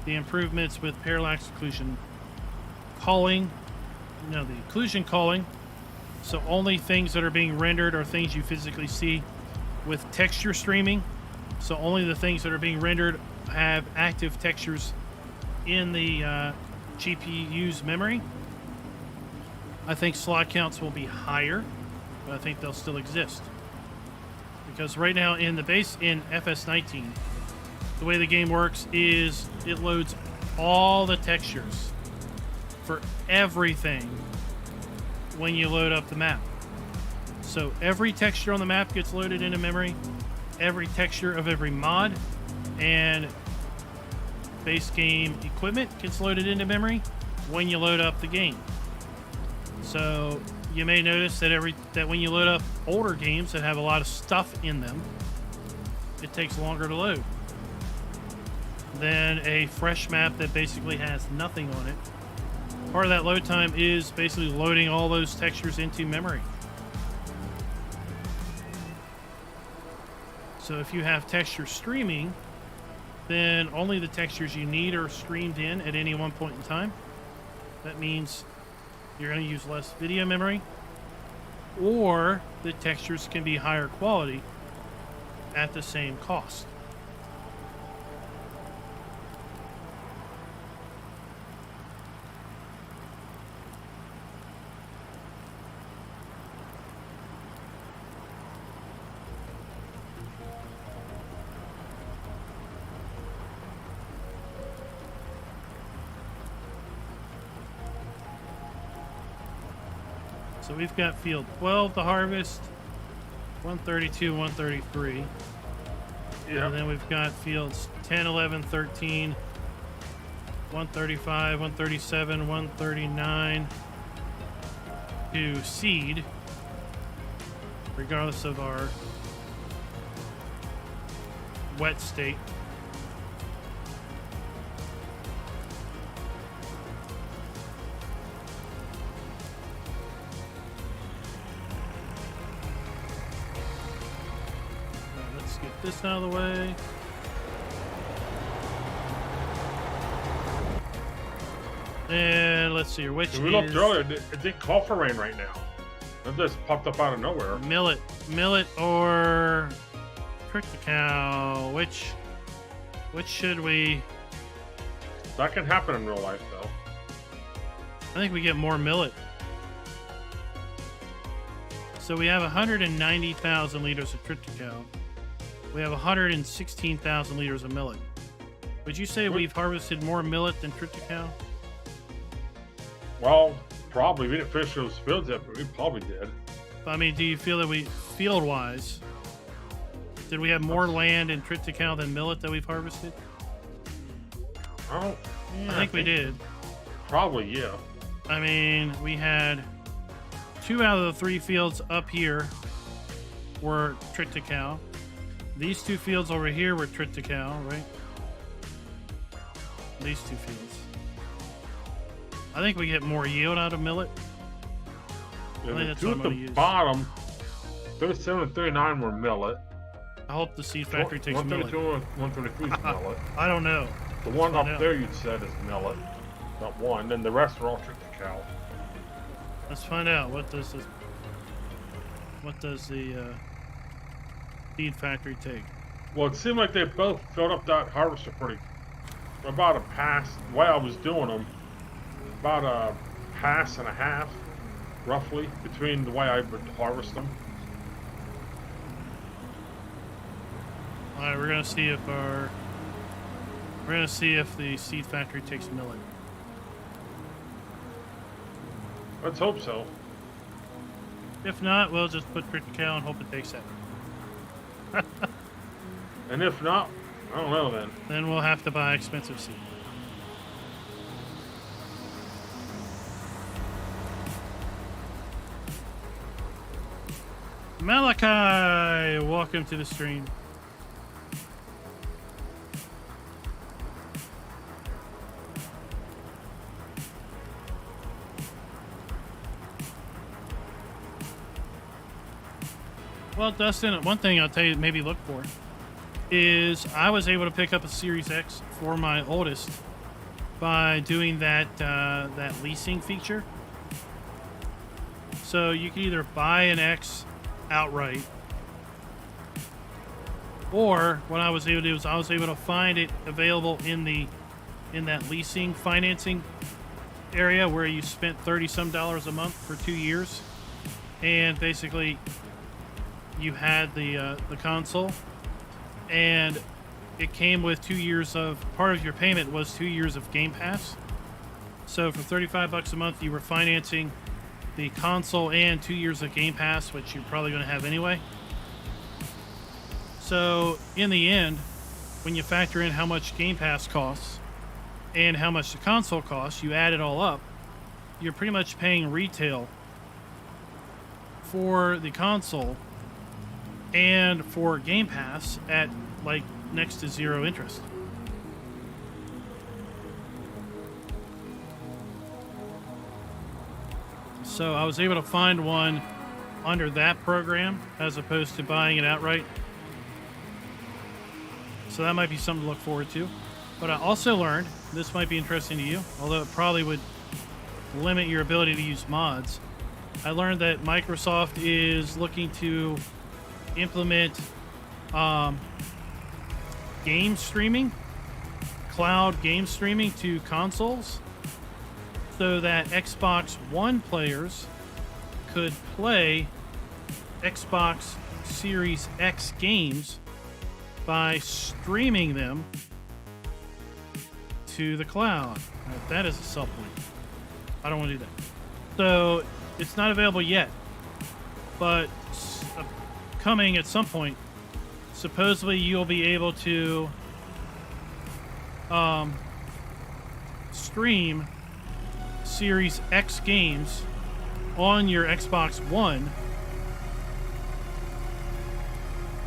the improvements with parallax occlusion calling, the occlusion calling, so only things that are being rendered are things you physically see. With texture streaming, so only the things that are being rendered have active textures in the GPU's memory. I think slot counts will be higher, but I think they'll still exist. Because right now in the base in FS19, the way the game works is it loads all the textures for everything when you load up the map. So every texture on the map gets loaded into memory, every texture of every mod and base game equipment gets loaded into memory when you load up the game. So you may notice that when you load up older games that have a lot of stuff in them, it takes longer to load than a fresh map that basically has nothing on it. Part of that load time is basically loading all those textures into memory. So if you have texture streaming, then only the textures you need are streamed in at any one point in time. That means you're going to use less video memory, or the textures can be higher quality at the same cost. So we've got field 12 to harvest, 132, 133. Yeah. And then we've got fields 10, 11, 13, 135, 137, 139 to seed, regardless of our wet state. This out of the way. And let's see, which we looked earlier, it didn't call for rain right now. It just popped up out of nowhere. Millet or triticale. Which should we? That can happen in real life, though. I think we get more millet. So we have 190,000 liters of triticale. We have 116,000 liters of millet. Would you say we've harvested more millet than triticale? Well, probably. We didn't finish those fields yet, but we probably did. I mean, do you feel that we, field-wise, did we have more land in triticale than millet that we've harvested? Oh, yeah, I think we did. Probably, yeah. I mean, we had 2 out of the 3 fields up here were triticale. These 2 fields over here were triticale, right? These 2 fields. I think we get more yield out of millet. Yeah, I think the that's 2 what at I'm the gonna use. bottom, 37 and 39 were millet. I hope the seed factory takes millet. 132 and 133 is millet. I don't know. The one Find up out. there you said is millet. Not one. Then the rest are all triticale. Let's find out. What does the seed factory take? Well, it seemed like they both filled up that harvester pretty about a pass. The way I was doing them, about a pass and a half, roughly, between the way I would harvest them. All right, we're gonna see if the seed factory takes millet. Let's hope so. If not, we'll just put triticale and hope it takes that. And if not, I don't know then. Then we'll have to buy expensive seed. Malachi, welcome to the stream. Well, Dustin, one thing I'll tell you maybe look for is I was able to pick up a Series X for my oldest by doing that leasing feature. So you can either buy an X outright, or what I was able to do is I was able to find it available in that leasing financing area where you spent $30-some a month for 2 years, and basically you had the console, and it came with 2 years of, part of your payment was 2 years of Game Pass. So for $35 a month, you were financing the console and 2 years of Game Pass, which you're probably going to have anyway. So in the end, when you factor in how much Game Pass costs and how much the console costs, you add it all up, you're pretty much paying retail for the console and for Game Pass at like next to zero interest. So I was able to find one under that program as opposed to buying it outright. So that might be something to look forward to. But I also learned, this might be interesting to you, although it probably would limit your ability to use mods. I learned that Microsoft is looking to implement game streaming, cloud game streaming to consoles, so that Xbox One players could play Xbox Series X games by streaming them to the cloud. Right, that is a sell point. I don't want to do that. So it's not available yet, but coming at some point. Supposedly you'll be able to stream Series X games on your Xbox One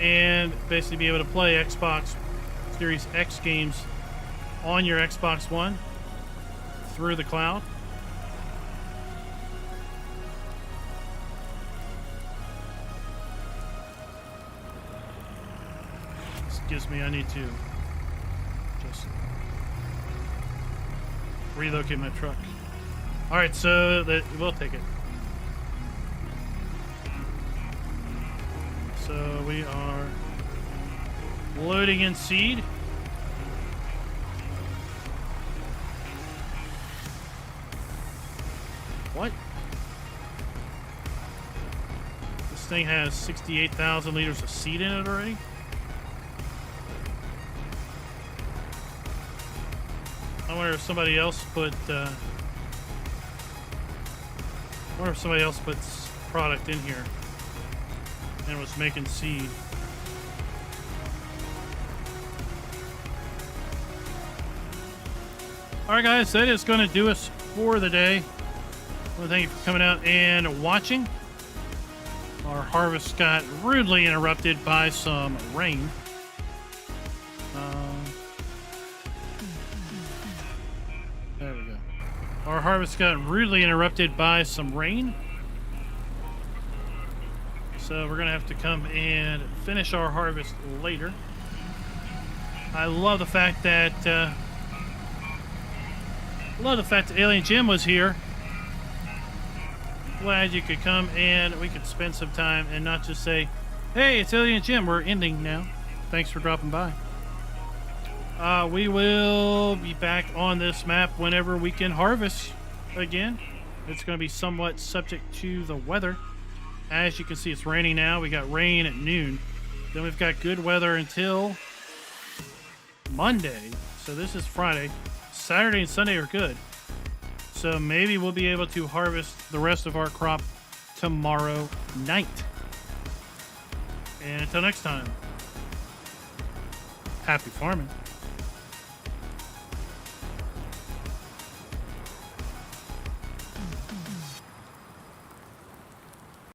and basically be able to play Xbox Series X games on your Xbox One through the cloud. This gives me, I need to just relocate my truck. All right, so we'll take it. So we are loading in seed. What? This thing has 68,000 liters of seed in it already? I wonder if somebody else put product in here and was making seed. Alright guys, that is going to do us for the day. I want to thank you for coming out and watching. Our harvest got rudely interrupted by some rain. There we go. Our harvest got rudely interrupted by some rain. So we're going to have to come and finish our harvest later. I love the fact that Alien Jim was here. Glad you could come and we could spend some time and not just say, hey, it's Alien Jim, we're ending now. Thanks for dropping by. We will be back on this map whenever we can harvest again. It's going to be somewhat subject to the weather. As you can see, it's raining now. We got rain at noon. Then we've got good weather until Monday. So this is Friday. Saturday and Sunday are good. So maybe we'll be able to harvest the rest of our crop tomorrow night. And until next time, happy farming.